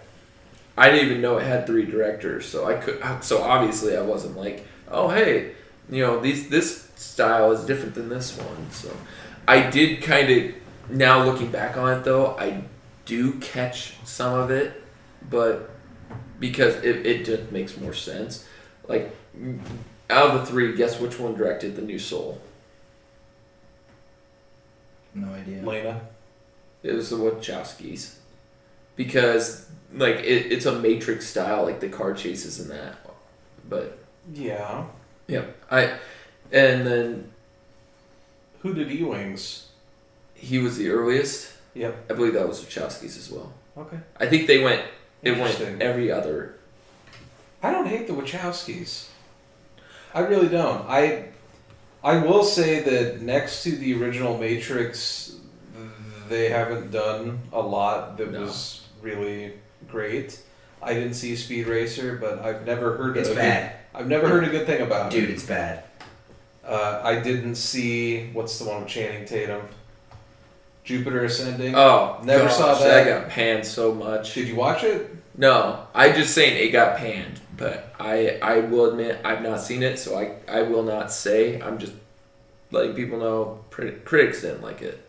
I didn't even know it had 3 directors, so I could. So obviously, I wasn't like, oh hey, this style is different than this one. So I did kind of. Now looking back on it, though, I do catch some of it, but because it just makes more sense. Like out of the 3, guess which one directed The New Soul? No idea. Lena. It was the Wachowskis. Because, like, it's a Matrix style, like the car chases and that. But, Yeah. yeah. And then Who did E-Wings? he was the earliest. Yep. I believe that was Wachowskis as well. Okay. I think it went Interesting. every other. I don't hate the Wachowskis. I really don't. I will say that next to the original Matrix, they haven't done a lot that was really great. I didn't see Speed Racer, but I've never heard It's bad. I've never heard a good thing about it. Dude, it's bad. I didn't see what's the one with Channing Tatum? Jupiter Ascending. Oh, Never gosh, saw that. got panned so much. Did you watch it? No, I just saying it got panned, but I will admit I've not seen it, so I will not say. I'm just letting people know critics didn't like it.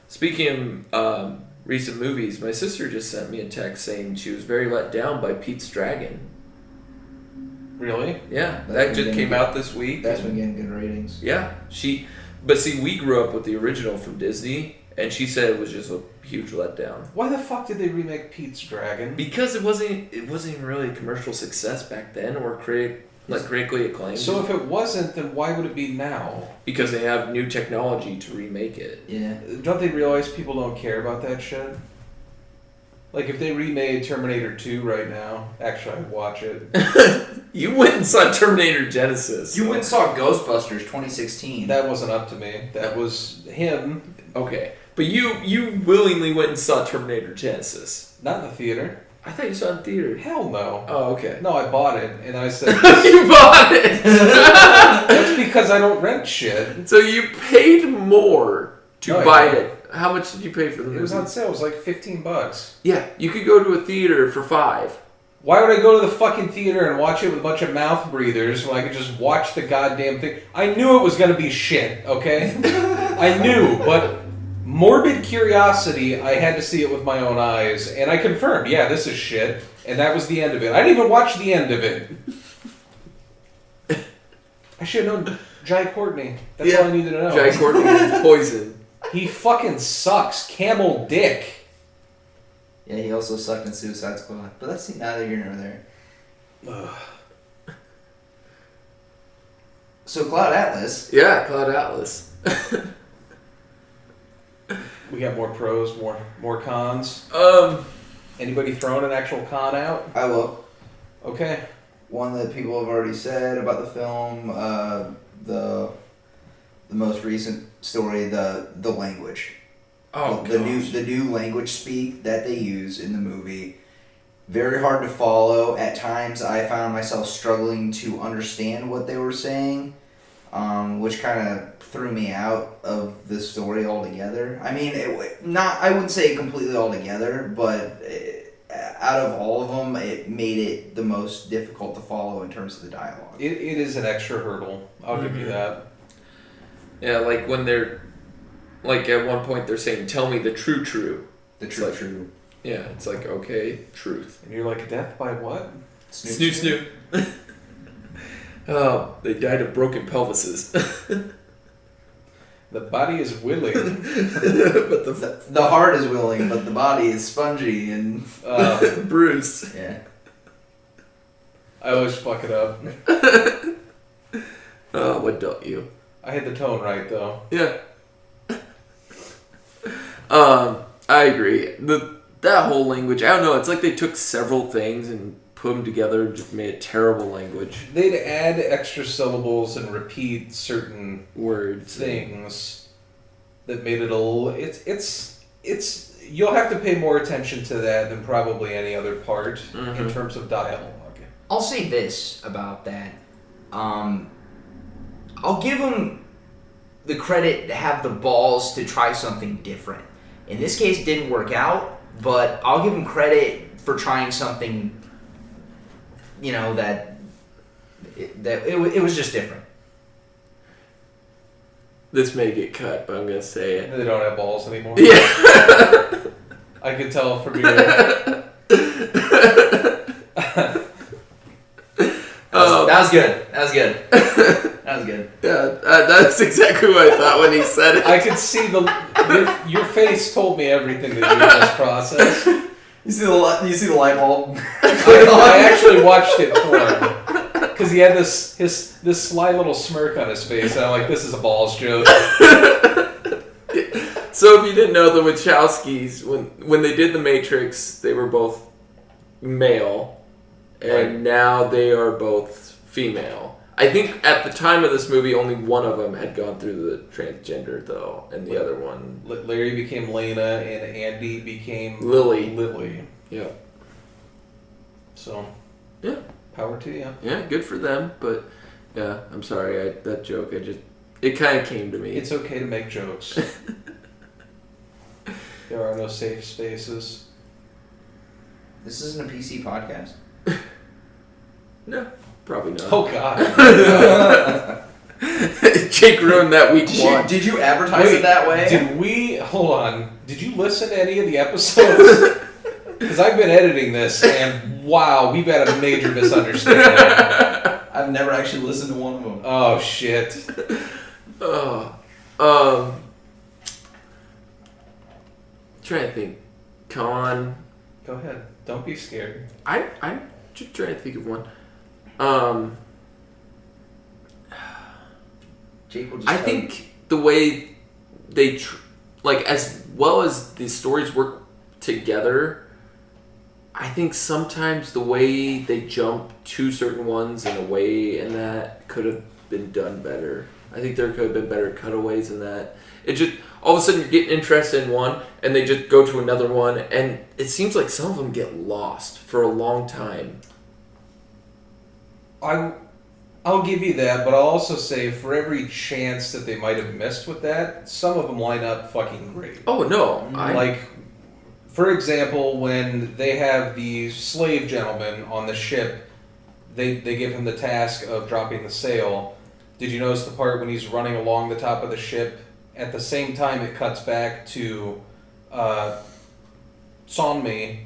Speaking of recent movies, my sister just sent me a text saying she was very let down by Pete's Dragon. Really? Yeah, That's that been just getting came good. out this week. That's been getting good ratings. Yeah, but see, we grew up with the original from Disney, and she said it was just a huge letdown. Why the fuck did they remake Pete's Dragon? Because it wasn't even really a commercial success back then, or critically acclaimed. So if it wasn't, then why would it be now? Because they have new technology to remake it. Yeah. Don't they realize people don't care about that shit? Like, if they remade Terminator 2 right now, actually, I'd watch it. You went and saw Terminator Genesis. You went and saw Ghostbusters 2016. That wasn't up to me. That was him. Okay, but you willingly went and saw Terminator Genesis. Not in the theater. I thought you saw it in theater. Hell no. Oh, okay. No, I bought it, and I said... You bought it! That's because I don't rent shit. So you paid more to No, I buy didn't. it. How much did you pay for the movie? It was on sale. It was like $15. Yeah, you could go to a theater for $5. Why would I go to the fucking theater and watch it with a bunch of mouth breathers when I could just watch the goddamn thing? I knew it was going to be shit, okay? I knew, but morbid curiosity, I had to see it with my own eyes, and I confirmed, yeah, this is shit, and that was the end of it. I didn't even watch the end of it. I should have known Jai Courtney. That's all I needed to know. Jai Courtney is poison. He fucking sucks. Camel dick. Yeah, he also sucked in Suicide Squad. But that's neither here nor there. Ugh. So Cloud Atlas. Yeah, Cloud Atlas. We got more pros, more cons. Anybody throwing an actual con out? I will. Okay. One that people have already said about the film, the most recent story, the language. Oh, the new language speak that they use in the movie. Very hard to follow. At times, I found myself struggling to understand what they were saying, which kind of threw me out of the story altogether. I mean, I wouldn't say completely altogether, but out of all of them, it made it the most difficult to follow in terms of the dialogue. It is an extra hurdle. I'll give you that. Yeah, like when they're, like at one point they're saying, "Tell me the true." The It's true, like- true. Yeah, it's like, okay, truth. And you're like, death by what? Snoop. Oh, they died of broken pelvises. The body is willing. But The heart is willing, but the body is spongy and bruised. yeah. I always fuck it up. Oh, what don't you? I had the tone right, though. Yeah. I agree. That whole language, I don't know, it's like they took several things and put them together and just made a terrible language. They'd add extra syllables and repeat certain Words. things that made it a little... It's you'll have to pay more attention to that than probably any other part in terms of dialogue. I'll say this about that. I'll give them the credit to have the balls to try something different. In this case, it didn't work out, but I'll give them credit for trying something, that it was just different. This may get cut, but I'm going to say it. They don't have balls anymore. Yeah. I could tell from your... That was good. That was good. That was good. Yeah, that's exactly what I thought when he said it. I could see your face told me everything that you did in this process. You see the light bulb? I actually watched it for him because he had this sly little smirk on his face, and I'm like, this is a balls joke. So if you didn't know, the Wachowskis, when they did The Matrix, they were both male, and now they are both female. I think at the time of this movie, only one of them had gone through the transgender, though, and the other one... Larry became Lena, and Andy became... Lily. Yeah. So... Yeah. Power to you. Yeah, good for them, but... Yeah, I'm sorry, that joke, it kind of came to me. It's okay to make jokes. There are no safe spaces. This isn't a PC podcast? No, probably not. Oh, God. Jake ruined that week one. Did you advertise it that way? Hold on. Did you listen to any of the episodes? Because I've been editing this, and wow, we've had a major misunderstanding. I've never actually listened to one of them. Oh, shit. Trying to think. Con. Go ahead. Don't be scared. I'm just trying to think of one. Jake will just I think the way they as well as the stories work together, I think sometimes the way they jump to certain ones in a way and that could have been done better. I think there could have been better cutaways in that. It just, all of a sudden you're getting interested in one and they just go to another one, and it seems like some of them get lost for a long time. I'll give you that, but I'll also say for every chance that they might have missed with that, some of them line up fucking great. Oh, no. Like, for example, when they have the slave gentleman on the ship, they give him the task of dropping the sail. Did you notice the part when he's running along the top of the ship? At the same time, it cuts back to Sonmi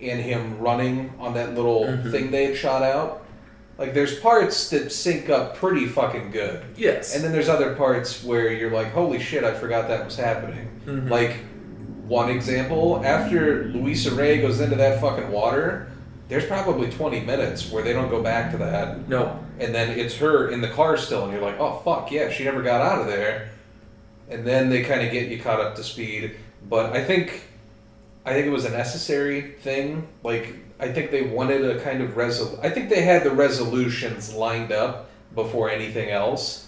and him running on that little thing they had shot out. Like, there's parts that sync up pretty fucking good. Yes. And then there's other parts where you're like, holy shit, I forgot that was happening. Like, one example, after Luisa Ray goes into that fucking water, there's probably 20 minutes where they don't go back to that. No. And then it's her in the car still, and you're like, oh, fuck, yeah, she never got out of there. And then they kind of get you caught up to speed. But I think it was a necessary thing. Like, I think they wanted a kind of I think they had the resolutions lined up before anything else.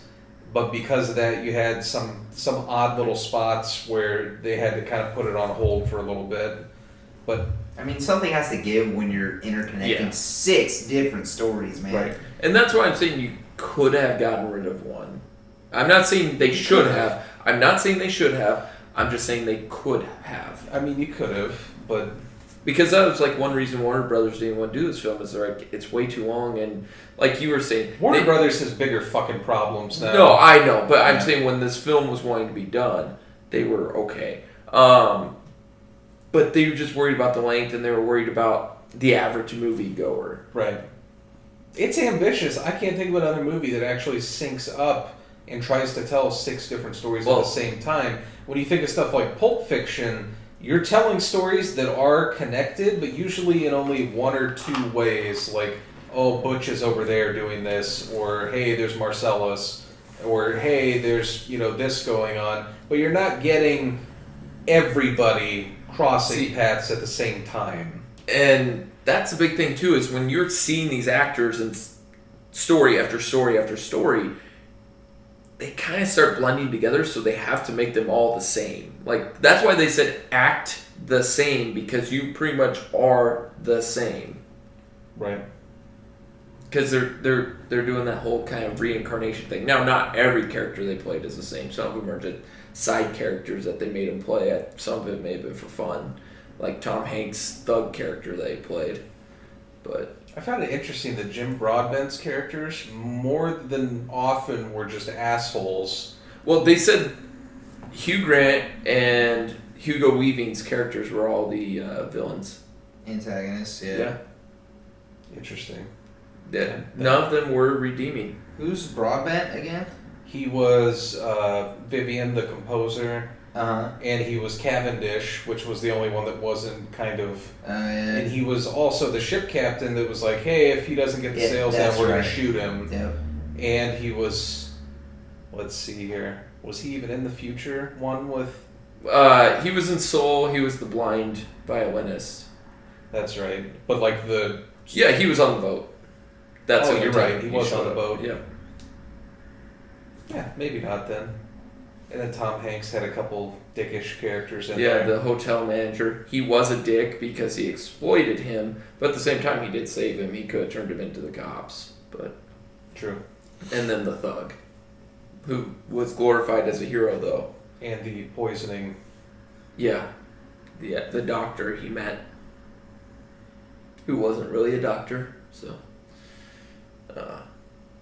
But because of that, you had some odd little spots where they had to kind of put it on hold for a little bit. But I mean, something has to give when you're interconnecting 6 different stories, man. Right. And that's why I'm saying you could have gotten rid of one. I'm not saying they should have. I'm not saying they should have. I'm just saying they could have. I mean, you could have, but... Because that was like one reason Warner Brothers didn't want to do this film, is they're like, it's way too long, and like you were saying... Warner Brothers has bigger fucking problems now. No, I know, but I'm saying when this film was wanting to be done, they were okay. But they were just worried about the length, and they were worried about the average moviegoer. Right. It's ambitious. I can't think of another movie that actually syncs up and tries to tell 6 different stories at the same time. When you think of stuff like Pulp Fiction, you're telling stories that are connected, but usually in only one or two ways. Like, oh, Butch is over there doing this, or hey, there's Marcellus, or hey, there's, this going on. But you're not getting everybody crossing paths at the same time. And that's a big thing too, is when you're seeing these actors and story after story after story, they kind of start blending together, so they have to make them all the same. Like, that's why they said act the same, because you pretty much are the same. Right. Because they're doing that whole kind of reincarnation thing. Now, not every character they played is the same. Some of them are just side characters that they made them play. Some of it may have been for fun. Like Tom Hanks' thug character they played. But I found it interesting that Jim Broadbent's characters, more than often, were just assholes. Well, they said Hugh Grant and Hugo Weaving's characters were all the villains. Antagonists, Yeah. Interesting. Yeah. None of them were redeeming. Who's Broadbent again? He was Vivian, the composer. Uh-huh. And he was Cavendish, which was the only one that wasn't kind of... yeah. And he was also the ship captain that was like, hey, if he doesn't get the sails down, we're going to shoot him. Yep. And he was... Let's see here. Was he even in the future one with... He was in Soul. He was the blind violinist. That's right. But like the Yeah, he was on the boat. That's Oh, the you're only right. time He was showed on the up. boat. Yeah. Yeah, maybe not then. And then Tom Hanks had a couple dickish characters in Yeah, there. the hotel manager. He was a dick because he exploited him, but at the same time, he did save him. He could have turned him into the cops, but. True. And then the thug, who was glorified as a hero, though. And the poisoning. Yeah, the doctor he met, who wasn't really a doctor. So,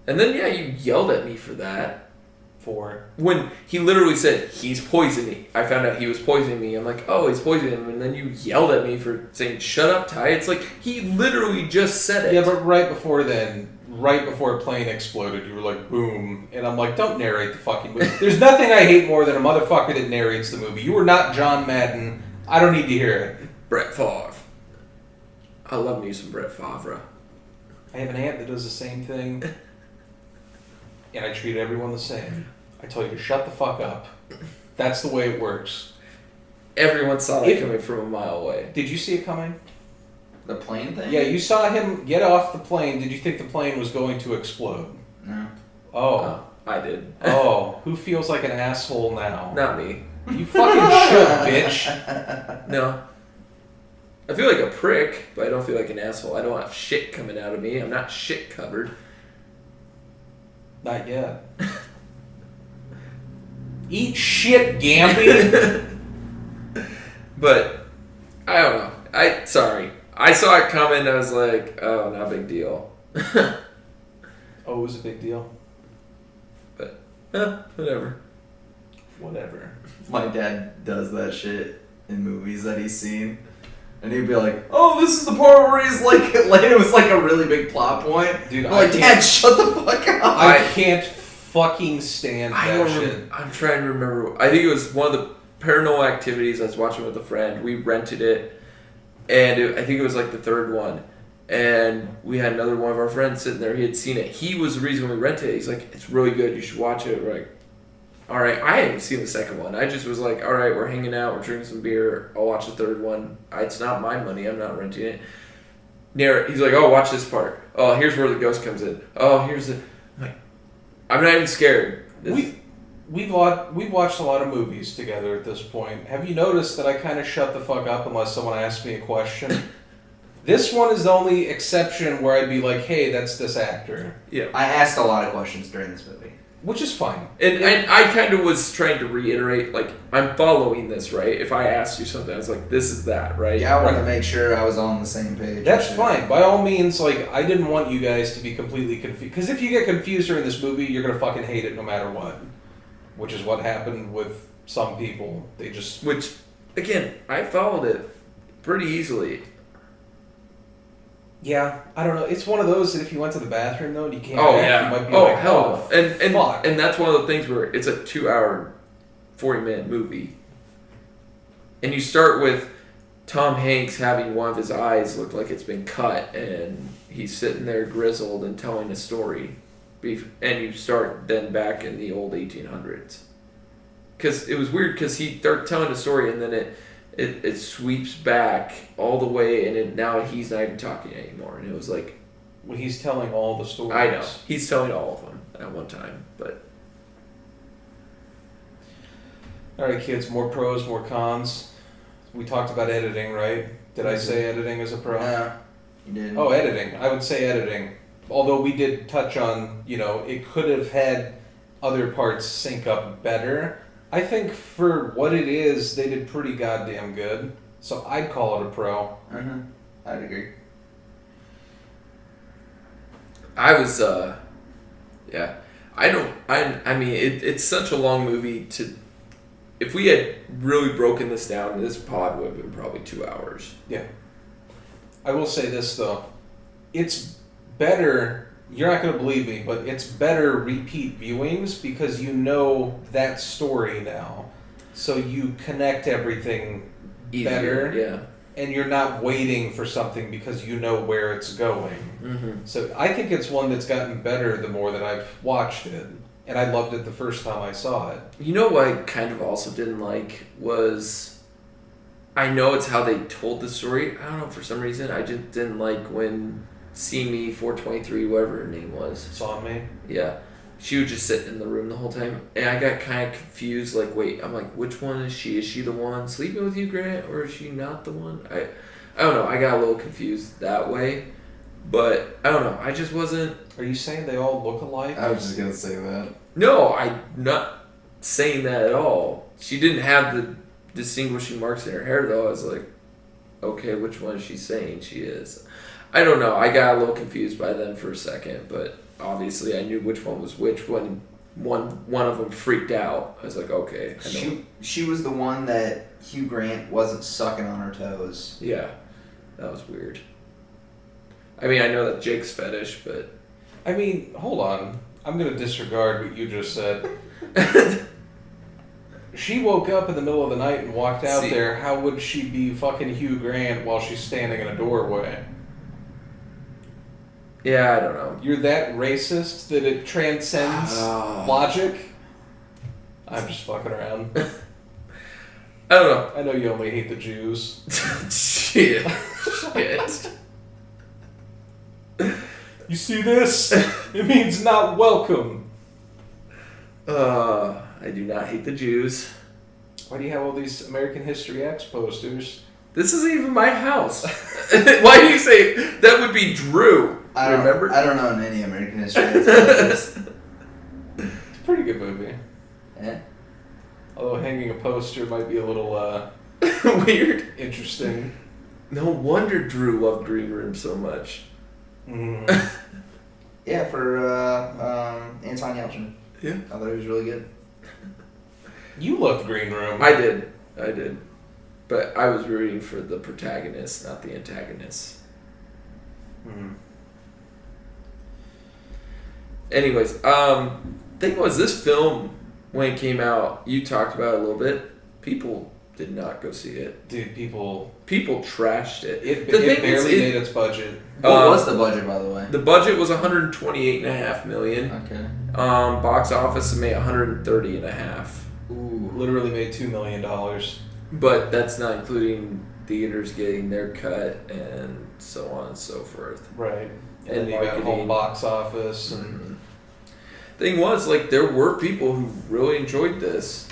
and then you yelled at me for that. For When he literally said, he's poisoning. I found out he was poisoning me. I'm like, oh, he's poisoning him. And then you yelled at me for saying, shut up, Ty. It's like, he literally just said it. Yeah, but right before then, right before a plane exploded, you were like, boom. And I'm like, don't narrate the fucking movie. There's nothing I hate more than a motherfucker that narrates the movie. You were not John Madden. I don't need to hear it. Brett Favre. I love me some Brett Favre. I have an aunt that does the same thing. And I treat everyone the same. I tell you to shut the fuck up. That's the way it works. Everyone saw that coming from a mile away. Did you see it coming? The plane thing? Yeah, you saw him get off the plane. Did you think the plane was going to explode? No. Oh. I did. Oh. Who feels like an asshole now? Not me. You fucking should, bitch. No. I feel like a prick, but I don't feel like an asshole. I don't have shit coming out of me. I'm not shit covered. Not yet. Eat shit, Gambit. But I don't know. Sorry. I saw it coming. I was like, oh, not a big deal. Oh, it was a big deal. But whatever. Whatever. My dad does that shit in movies that he's seen. And he'd be like, oh, this is the part where he's like it was like a really big plot point. Dude, I'm like, Dad, shut the fuck up. I can't fucking stand I that don't shit. remember. I'm trying to remember. I think it was one of the Paranormal Activities I was watching with a friend. We rented it, and I think it was like the third one. And we had another one of our friends sitting there. He had seen it. He was the reason we rented it. He's like, it's really good. You should watch it. We're like, all right. I hadn't seen the second one. I just was like, all right, we're hanging out. We're drinking some beer. I'll watch the third one. It's not my money. I'm not renting it. He's like, oh, watch this part. Oh, here's where the ghost comes in. Oh, here's the... I'm like, I'm not even scared. We've watched a lot of movies together at this point. Have you noticed that I kind of shut the fuck up unless someone asks me a question? This one is the only exception where I'd be like, hey, that's this actor. Yeah. I asked a lot of questions during this movie. Which is fine. And I kind of was trying to reiterate, like, I'm following this, right? If I asked you something, I was like, this is that, right? Yeah, I wanted to Right. make sure I was on the same page. That's fine. By all means, like, I didn't want you guys to be completely confused. Because if you get confused during this movie, you're going to fucking hate it no matter what. Which is what happened with some people. They just... Which, again, I followed it pretty easily. Yeah, I don't know. It's one of those that if you went to the bathroom, though, and you came Oh, back, yeah. you might be Oh, like, hell. oh, And fuck. and that's one of the things where it's a 2-hour, 40-minute movie. And you start with Tom Hanks having one of his eyes look like it's been cut, and he's sitting there grizzled and telling a story. And you start then back in the old 1800s. Because it was weird, because he started telling a story, and then it sweeps back all the way, and now he's not even talking anymore. And it was like... When he's telling all the stories. I know. He's telling all of them at one time, but... Alright, kids, more pros, more cons. We talked about editing, right? Did I say editing is a pro? No, you didn't. Oh, editing. I would say editing. Although we did touch on, it could have had other parts sync up better. I think for what it is, they did pretty goddamn good. So I'd call it a pro. Mm-hmm. I'd agree. I was, yeah. I mean, it's such a long movie to... If we had really broken this down, this pod would have been probably 2 hours. Yeah. I will say this, though. It's better... You're not going to believe me, but it's better repeat viewings because you know that story now. So you connect everything better. Yeah. And you're not waiting for something because you know where it's going. Mm-hmm. So I think it's one that's gotten better the more that I've watched it. And I loved it the first time I saw it. You know what I kind of also didn't like was... I know it's how they told the story. I don't know, for some reason, I just didn't like when See Me 423, whatever her name was. Saw me. Yeah. She was just sitting in the room the whole time. And I got kind of confused. Like, wait, I'm like, which one is she? Is she the one sleeping with you, Grant? Or is she not the one? I don't know. I got a little confused that way. But, I don't know. I just wasn't... Are you saying they all look alike? I was just gonna say that. No, I'm not saying that at all. She didn't have the distinguishing marks in her hair, though. I was like, okay, which one is she saying she is? I don't know. I got a little confused by them for a second, but obviously I knew which one was which when one of them freaked out. I was like, okay, I know. She was the one that Hugh Grant wasn't sucking on her toes. Yeah, that was weird. I mean, I know that Jake's fetish, but... I mean, hold on. I'm going to disregard what you just said. She woke up in the middle of the night and walked out there. How would she be fucking Hugh Grant while she's standing in a doorway? Yeah, I don't know. You're that racist that it transcends logic? I'm just fucking around. I don't know. I know you only hate the Jews. Shit. You see this? It means not welcome. I do not hate the Jews. Why do you have all these American History X posters? This isn't even my house. Why do you say that would be Drew? Remember? I don't know any American history. It's It's a pretty good movie. yeah. Although hanging a poster might be a little Weird. interesting. No wonder Drew loved Green Room so much. Yeah, for Anton Yelchin. Yeah. I thought he was really good. You loved Green Room. I did. But I was rooting for the protagonist, not the antagonist. Anyways, thing was, this film, when it came out, you talked about it a little bit. People did not go see it. Dude, people trashed it. It barely made its budget. What was the budget, by the way? The budget was $128.5 million. Okay. Box office made $130.5. Ooh. Literally made $2 million. But that's not including theaters getting their cut and so on and so forth. Right. And And then you got marketing. home box office and Thing was, like, there were people who really enjoyed this.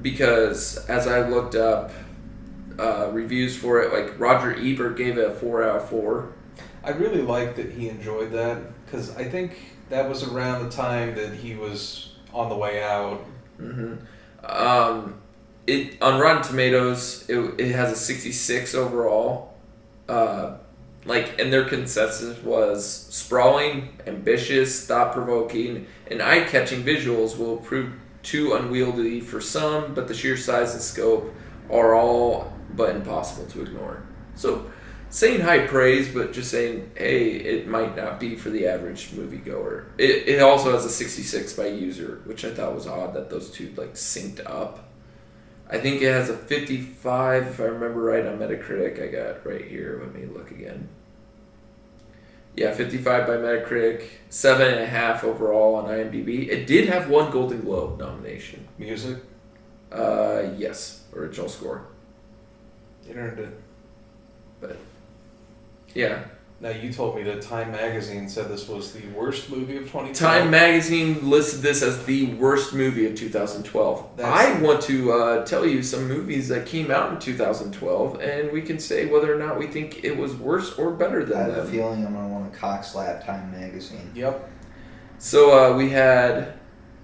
Because as I looked up reviews for it, like Roger Ebert gave it a 4 out of 4. I really like that he enjoyed that because I think that was around the time that he was on the way out. It on Rotten Tomatoes, it has a 66 overall. And their consensus was sprawling, ambitious, thought-provoking, and eye-catching visuals will prove too unwieldy for some, but the sheer size and scope are all but impossible to ignore. So, saying high praise, but just saying, hey, it might not be for the average moviegoer. It also has a 66 by user, which I thought was odd that those two synced up. I think it has a 55, if I remember right, on Metacritic. I got right here. Let me look again. Yeah, 55 by Metacritic, 7.5 overall on IMDb. It did have 1 Golden Globe nomination. Music? Yes, original score. It earned it. But yeah. Now you told me that Time Magazine said this was the worst movie of 2012. Time Magazine listed this as the worst movie of 2012. I want to tell you some movies that came out in 2012, and we can say whether or not we think it was worse or better than I have them. a feeling I'm going to want to cock slap Time Magazine. Yep. So we had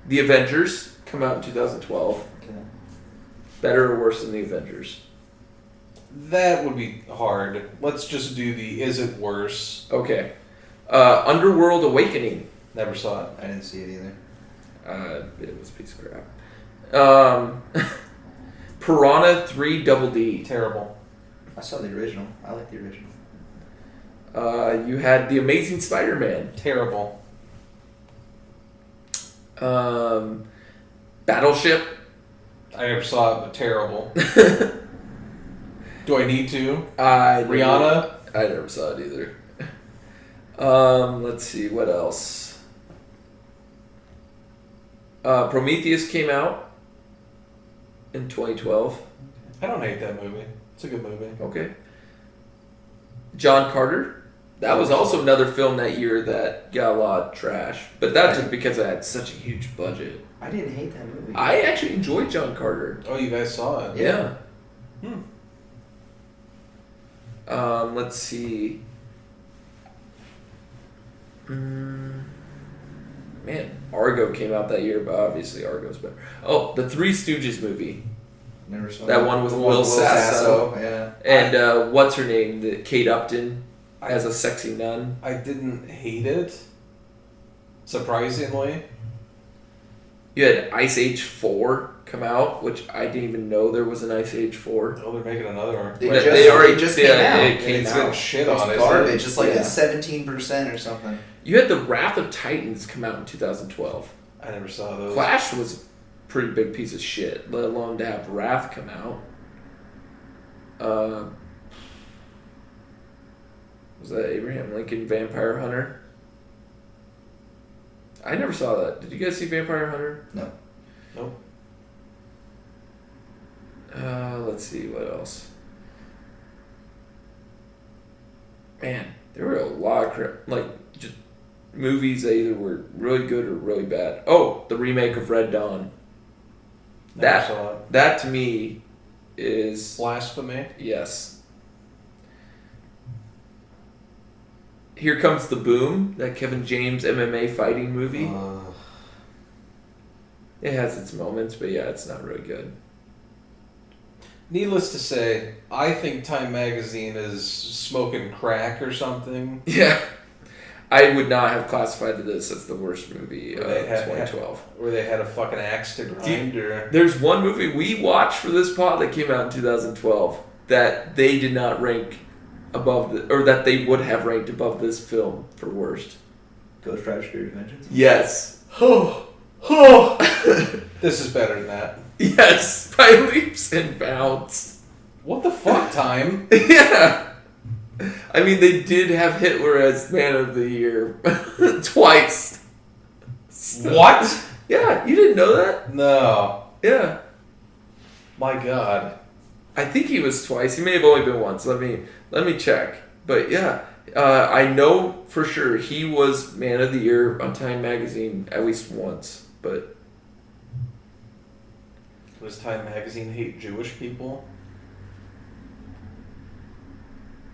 The Avengers come out in 2012. Okay. Better or worse than The Avengers? That would be hard. Let's just do the is it worse? Okay. Underworld Awakening. Never saw it. I didn't see it either. It was a piece of crap. Piranha 3 Double D. Terrible. I saw the original. I like the original. You had The Amazing Spider-Man. Terrible. Battleship. I never saw it, but terrible. Do I need to? Rihanna. I never saw it either. Let's see, what else? Prometheus came out in 2012. I don't hate that movie. It's a good movie. Okay. John Carter. That was also another film that year that got a lot of trash. But that's just because it had such a huge budget. I didn't hate that movie. I actually enjoyed John Carter. Oh, you guys saw it? Yeah. Let's see. Man, Argo came out that year, but obviously Argo's better. Oh, the Three Stooges movie. Never saw That one with Will Sasso. Yeah. And what's her name? Kate Upton as a sexy nun. I didn't hate it. Surprisingly. You had Ice Age 4 come out, which I didn't even know there was an Ice Age 4. Oh, they're making another one. They already just came out. It came It's out. got shit It's on it. garbage. It's like Yeah. it's 17% or something. You had the Wrath of Titans come out in 2012. I never saw those. Clash was a pretty big piece of shit, let alone to have Wrath come out. Was that Abraham Lincoln Vampire Hunter? I never saw that. Did you guys see Vampire Hunter? No. Nope. Let's see, what else? Man, there were a lot of just movies that either were really good or really bad. Oh, the remake of Red Dawn. Never saw it. That to me is Blasphemy. yes. Here Comes the Boom, that Kevin James MMA fighting movie. It has its moments, but yeah, it's not really good. Needless to say, I think Time Magazine is smoking crack or something. Yeah. I would not have classified this as the worst movie of They had- 2012. Where they had a fucking axe to grind, or There's one movie we watched for this pod that came out in 2012 that they did not rank above or that they would have ranked above this film for worst. Ghost Rider Spirit of Vengeance? Yes. this is better than that. Yes, by leaps and bounds. What the fuck, Time? Yeah. I mean, they did have Hitler as Man of the Year twice. What? Yeah, you didn't know that? No. Yeah. My God. I think he was twice. He may have only been once. Let me check. But yeah, I know for sure he was Man of the Year on Time Magazine at least once. But Does Time Magazine hate Jewish people?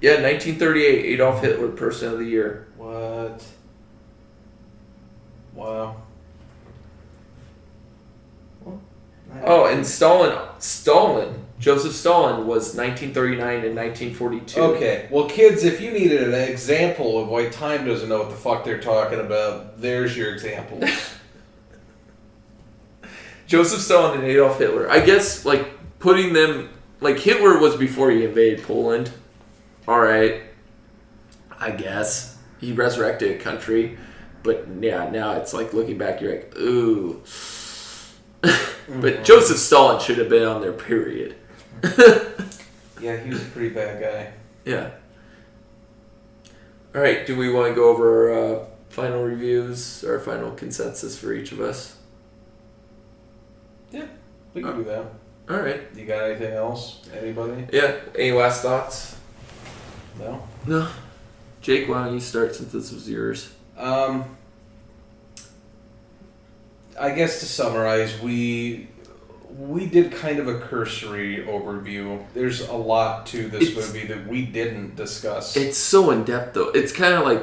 yeah, 1938, Adolf Hitler, Person of the Year. What? Wow. Oh, and Stalin, Joseph Stalin was 1939 and 1942. Okay, well, kids, if you needed an example of why Time doesn't know what the fuck they're talking about, there's your examples. Joseph Stalin and Adolf Hitler. I guess, putting them... Hitler was before he invaded Poland. Alright. I guess. He resurrected a country. But, yeah, now it's looking back, you're like, ooh. But Joseph Stalin should have been on there, period. Yeah, he was a pretty bad guy. Yeah. Alright, do we want to go over our final reviews, our final consensus for each of us? Yeah, we can do that. Alright. You got anything else? Anybody? Yeah, any last thoughts? No? No. Jake, why don't you start since this was yours? I guess to summarize, we did kind of a cursory overview. There's a lot to this movie that we didn't discuss. It's so in-depth, though. It's kind of like...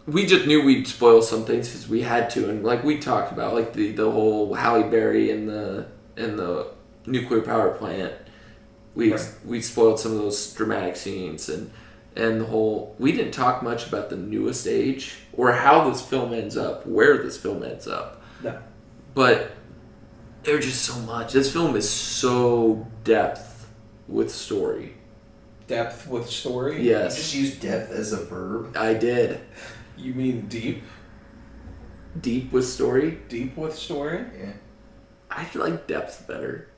We just knew we'd spoil some things because we had to. And we talked about, the whole Halle Berry and the nuclear power plant. We spoiled some of those dramatic scenes. And the whole... We didn't talk much about the newest age or how this film ends up, where this film ends up. No. But there's just so much. This film is so depth with story. Depth with story? Yes. You just use depth as a verb. I did. You mean deep? Deep with story? Deep with story? Yeah. I like depth better.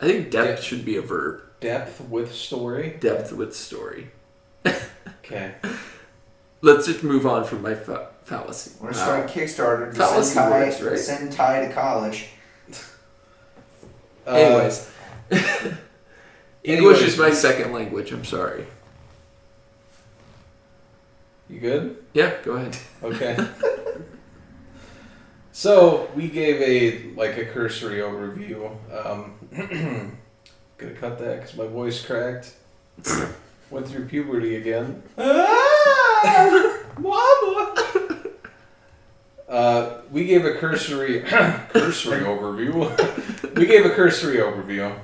I think depth should be a verb. Depth with story? Depth with story. Okay. Let's just move on from my fallacy. We're starting Kickstarter Fallacy to works, right? send Ty to college. Anyways. English is my second language. I'm sorry. You good? Yeah, go ahead. Okay. So we gave a cursory overview. Gonna cut that because my voice cracked. Went through puberty again. Mama. We gave a cursory overview. We gave a cursory overview.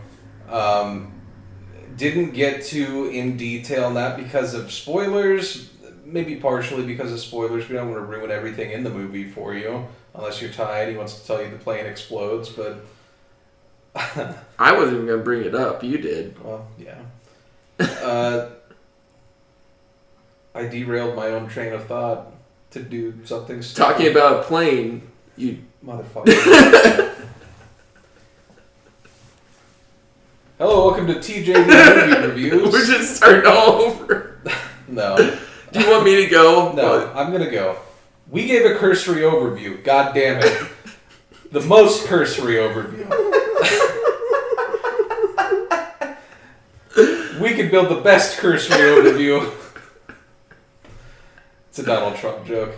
Didn't get too in detail, not because of spoilers, maybe partially because of spoilers. We don't want to ruin everything in the movie for you, unless you're tired. He wants to tell you the plane explodes, but I wasn't even gonna bring it up. You did. well, yeah. I derailed my own train of thought to do something stupid. Talking about a plane, you Motherfucker. Hello, welcome to TJD Movie Reviews. We're just starting all over. No. Do you want me to go? No, I'm gonna go. We gave a cursory overview. God damn it. The most cursory overview. We could build the best cursory overview. It's a Donald Trump joke.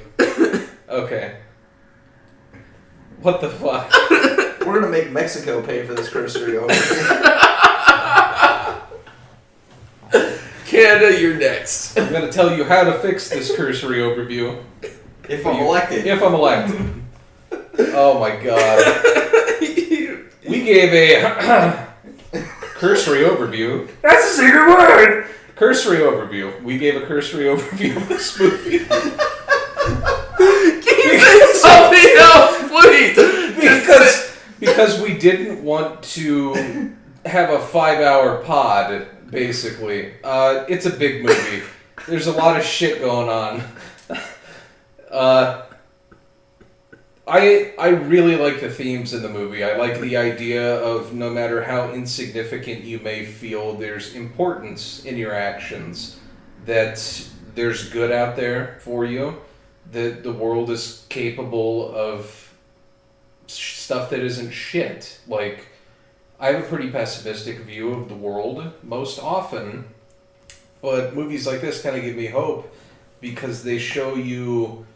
Okay. What the fuck? We're gonna make Mexico pay for this cursory overview. Canada, you're next. I'm gonna tell you how to fix this cursory overview. If I'm elected. If I'm elected. Oh my god. We gave a cursory overview. That's a secret word! Cursory overview. We gave a cursory overview of this movie. Can you say something else, please? Because we didn't want to have a 5-hour pod, basically. It's a big movie. There's a lot of shit going on. I really like the themes in the movie. I like the idea of no matter how insignificant you may feel, there's importance in your actions. That there's good out there for you. That the world is capable of stuff that isn't shit. Like, I have a pretty pessimistic view of the world most often, but movies like this kind of give me hope because they show you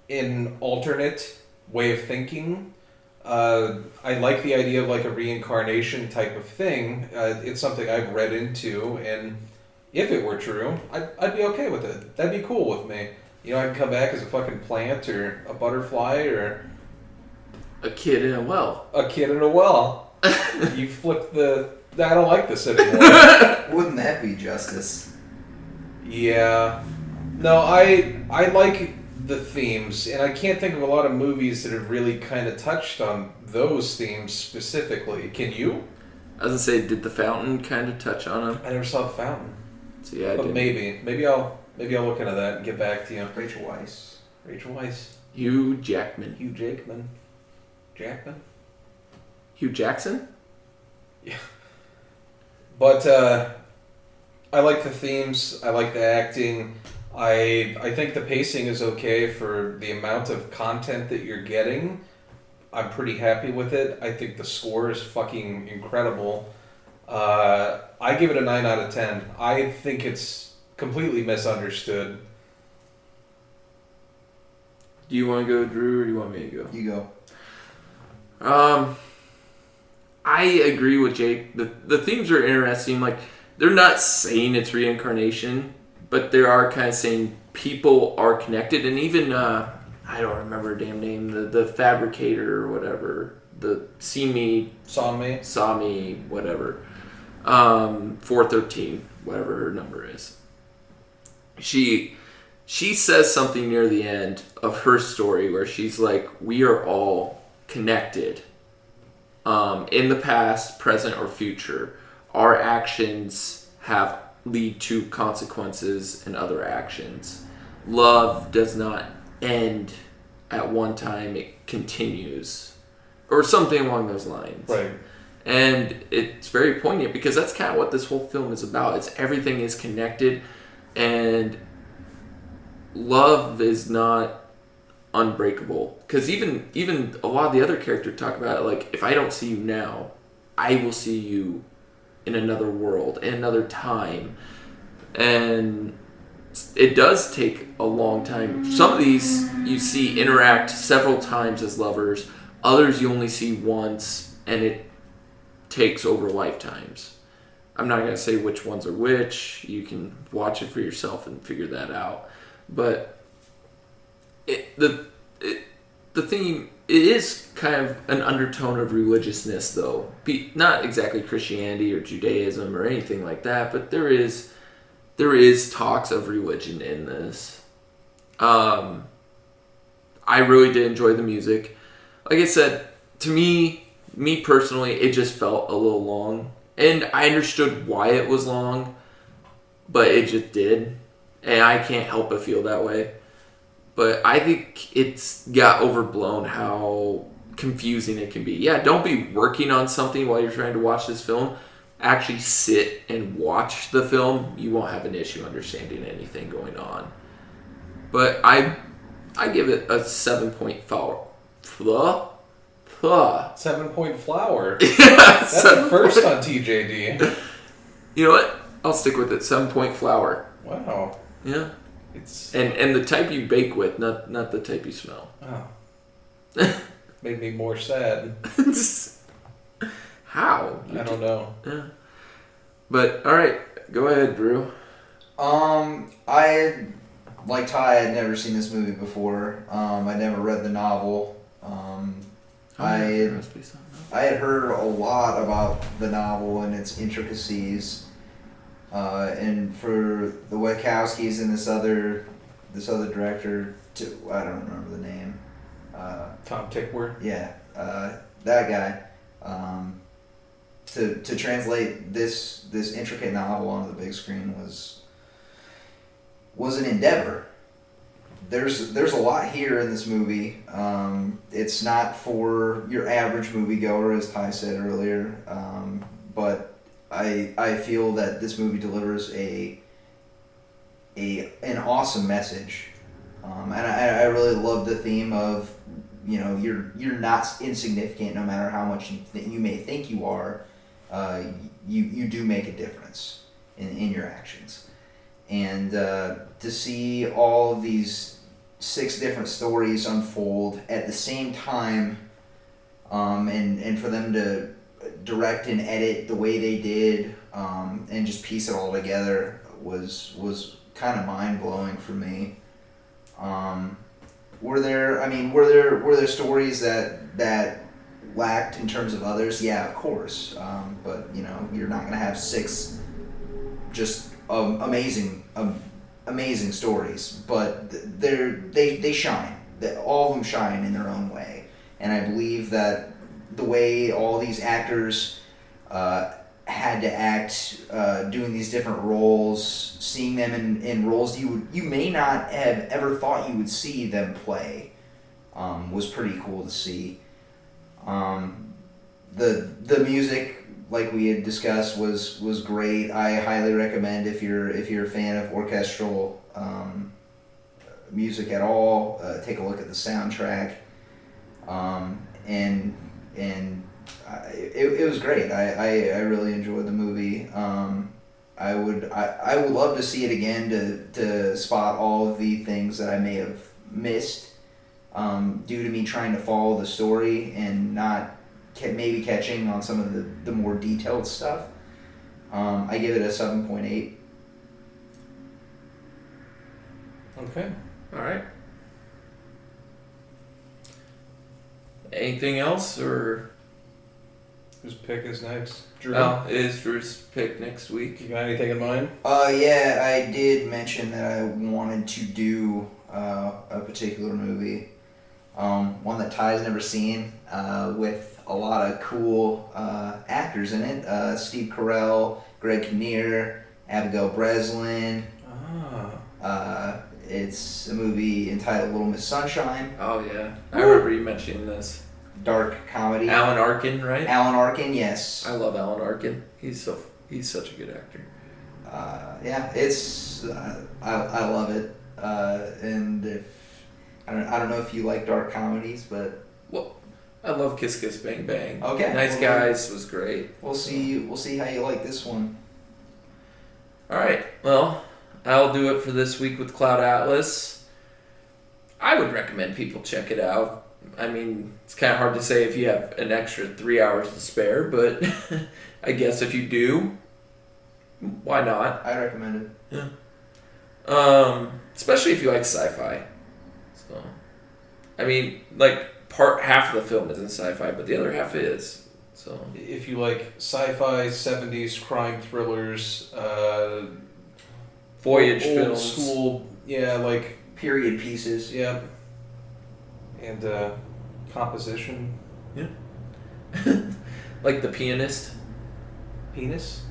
an alternate way of thinking. I like the idea of like a reincarnation type of thing. It's something I've read into, and if it were true, I'd be okay with it. That'd be cool with me. You know, I can come back as a fucking plant or a butterfly or A kid in a well. a kid in a well. You flip I don't like this anymore. Wouldn't that be justice? Yeah. No, I like the themes, and I can't think of a lot of movies that have really kind of touched on those themes specifically. Can you? I was gonna say, did The Fountain kind of touch on them? I never saw The Fountain. So yeah, I But did. maybe I'll look into that and get back to you. Rachel Weisz. Rachel Weisz, Hugh Jackman. Hugh Jackman. Hugh Jackson? But I like the themes. I like the acting. I think the pacing is okay for the amount of content that you're getting. I'm pretty happy with it. I think the score is fucking incredible. I give it a 9 out of 10. I think it's completely misunderstood. Do you want to go, Drew, or do you want me to go? You go. I agree with Jake. The themes are interesting. Like, they're not saying it's reincarnation, but they are kind of saying people are connected. And even, I don't remember her damn name, the fabricator or whatever, the Saw me. whatever, 413, whatever her number is. She says something near the end of her story where she's like, we are all connected. In the past, present, or future, our actions lead to consequences and other actions. Love does not end at one time, it continues. Or something along those lines. Right. And it's very poignant because that's kind of what this whole film is about. It's everything is connected, and love is not unbreakable. Because even a lot of the other characters talk about it, like, if I don't see you now, I will see you in another world, in another time. And it does take a long time. Some of these you see interact several times as lovers. Others you only see once, and it takes over lifetimes. I'm not going to say which ones are which. You can watch it for yourself and figure that out. But the theme, it is kind of an undertone of religiousness, though. Not exactly Christianity or Judaism or anything like that, but there is talks of religion in this. I really did enjoy the music. Like I said, to me personally, it just felt a little long. And I understood why it was long, but it just did. And I can't help but feel that way. But I think it's got overblown how confusing it can be. Yeah, don't be working on something while you're trying to watch this film. Actually sit and watch the film. You won't have an issue understanding anything going on. But I give it a 7-point flower. 7-point flower. Yeah, That's a first on TJD. You know what? I'll stick with it. 7-point flower. Wow. Yeah. It's And the type you bake with, not the type you smell. oh. Made me more sad. How? I don't know. Yeah. But all right, go ahead, Drew. I like Ty. Had never seen this movie before. I never read the novel. I had heard a lot about the novel and its intricacies. And for the Wachowskis and this other director, I don't remember the name. Tom Tickwer. Yeah, that guy. To translate this intricate novel onto the big screen was an endeavor. There's a lot here in this movie. It's not for your average moviegoer, as Ty said earlier, but I feel that this movie delivers an awesome message, and I really love the theme of, you know, you're not insignificant no matter how much you may think you are. You do make a difference in your actions, and to see all of these 6 different stories unfold at the same time, and for them to direct and edit the way they did, and just piece it all together was kind of mind blowing for me. Were there stories that lacked in terms of others? Yeah, of course. But you know, you're not gonna have 6 just amazing stories. But they shine. All of them shine in their own way. And I believe that the way all these actors had to act, doing these different roles, seeing them in roles you may not have ever thought you would see them play, was pretty cool to see. The music, like we had discussed, was great. I highly recommend if you're a fan of orchestral music at all, take a look at the soundtrack. And it was great. I really enjoyed the movie. I would love to see it again to spot all of the things that I may have missed due to me trying to follow the story and not maybe catching on some of the more detailed stuff. I give it a 7.8. Okay. All right. Anything else, or Whose pick is next? Drew? it is Drew's pick next week. You got anything in mind? Yeah, I did mention that I wanted to do a particular movie, one that Ty's never seen, with a lot of cool actors in it. Steve Carell, Greg Kinnear, Abigail Breslin. It's a movie entitled Little Miss Sunshine. Oh yeah, I remember you mentioning this. Dark comedy. Alan Arkin, right? Alan Arkin, yes. I love Alan Arkin. He's such a good actor. Yeah, it's I love it. And I don't know if you like dark comedies, but I love Kiss Kiss Bang Bang. Okay. Nice Guys was great. We'll see how you like this one. All right. Well, I'll do it for this week with Cloud Atlas. I would recommend people check it out. I mean, it's kind of hard to say if you have an extra 3 hours to spare, but I guess if you do, why not? I recommend it. Yeah. Especially if you like sci-fi. So, I mean, like half of the film isn't sci-fi, but the other half is. So if you like sci-fi, 70s crime thrillers, voyage old films, school, yeah, like Period pieces. yeah, and composition, like The Pianist, penis,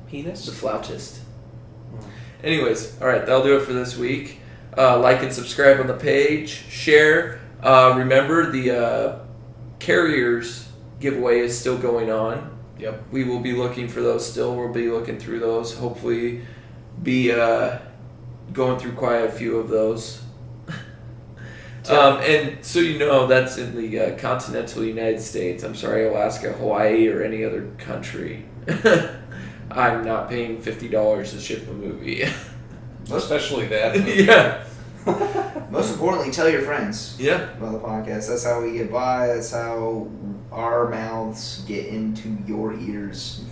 the flautist. Anyways, all right, that'll do it for this week. Like and subscribe on the page. Share. Remember, the Carriers giveaway is still going on. Yep. We will be looking for those still. We'll be looking through those. Hopefully be going through quite a few of those. And so you know, that's in the continental United States. I'm sorry, Alaska, Hawaii, or any other country. I'm not paying $50 to ship a movie. Especially that. Yeah. Most importantly, tell your friends Yeah. about the podcast. That's how we get by. That's how our mouths get into your ears.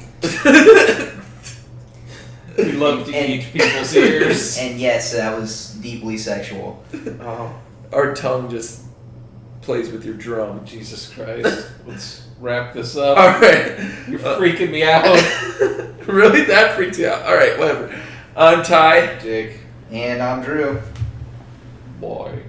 We love to eat people's ears. And yes, that was deeply sexual. Oh, Our tongue just plays with your drum. Jesus Christ. Let's wrap this up. All right. You're freaking me out. Really? That freaks you out. All right, whatever. I'm Ty. Jake. And I'm Drew. Boy.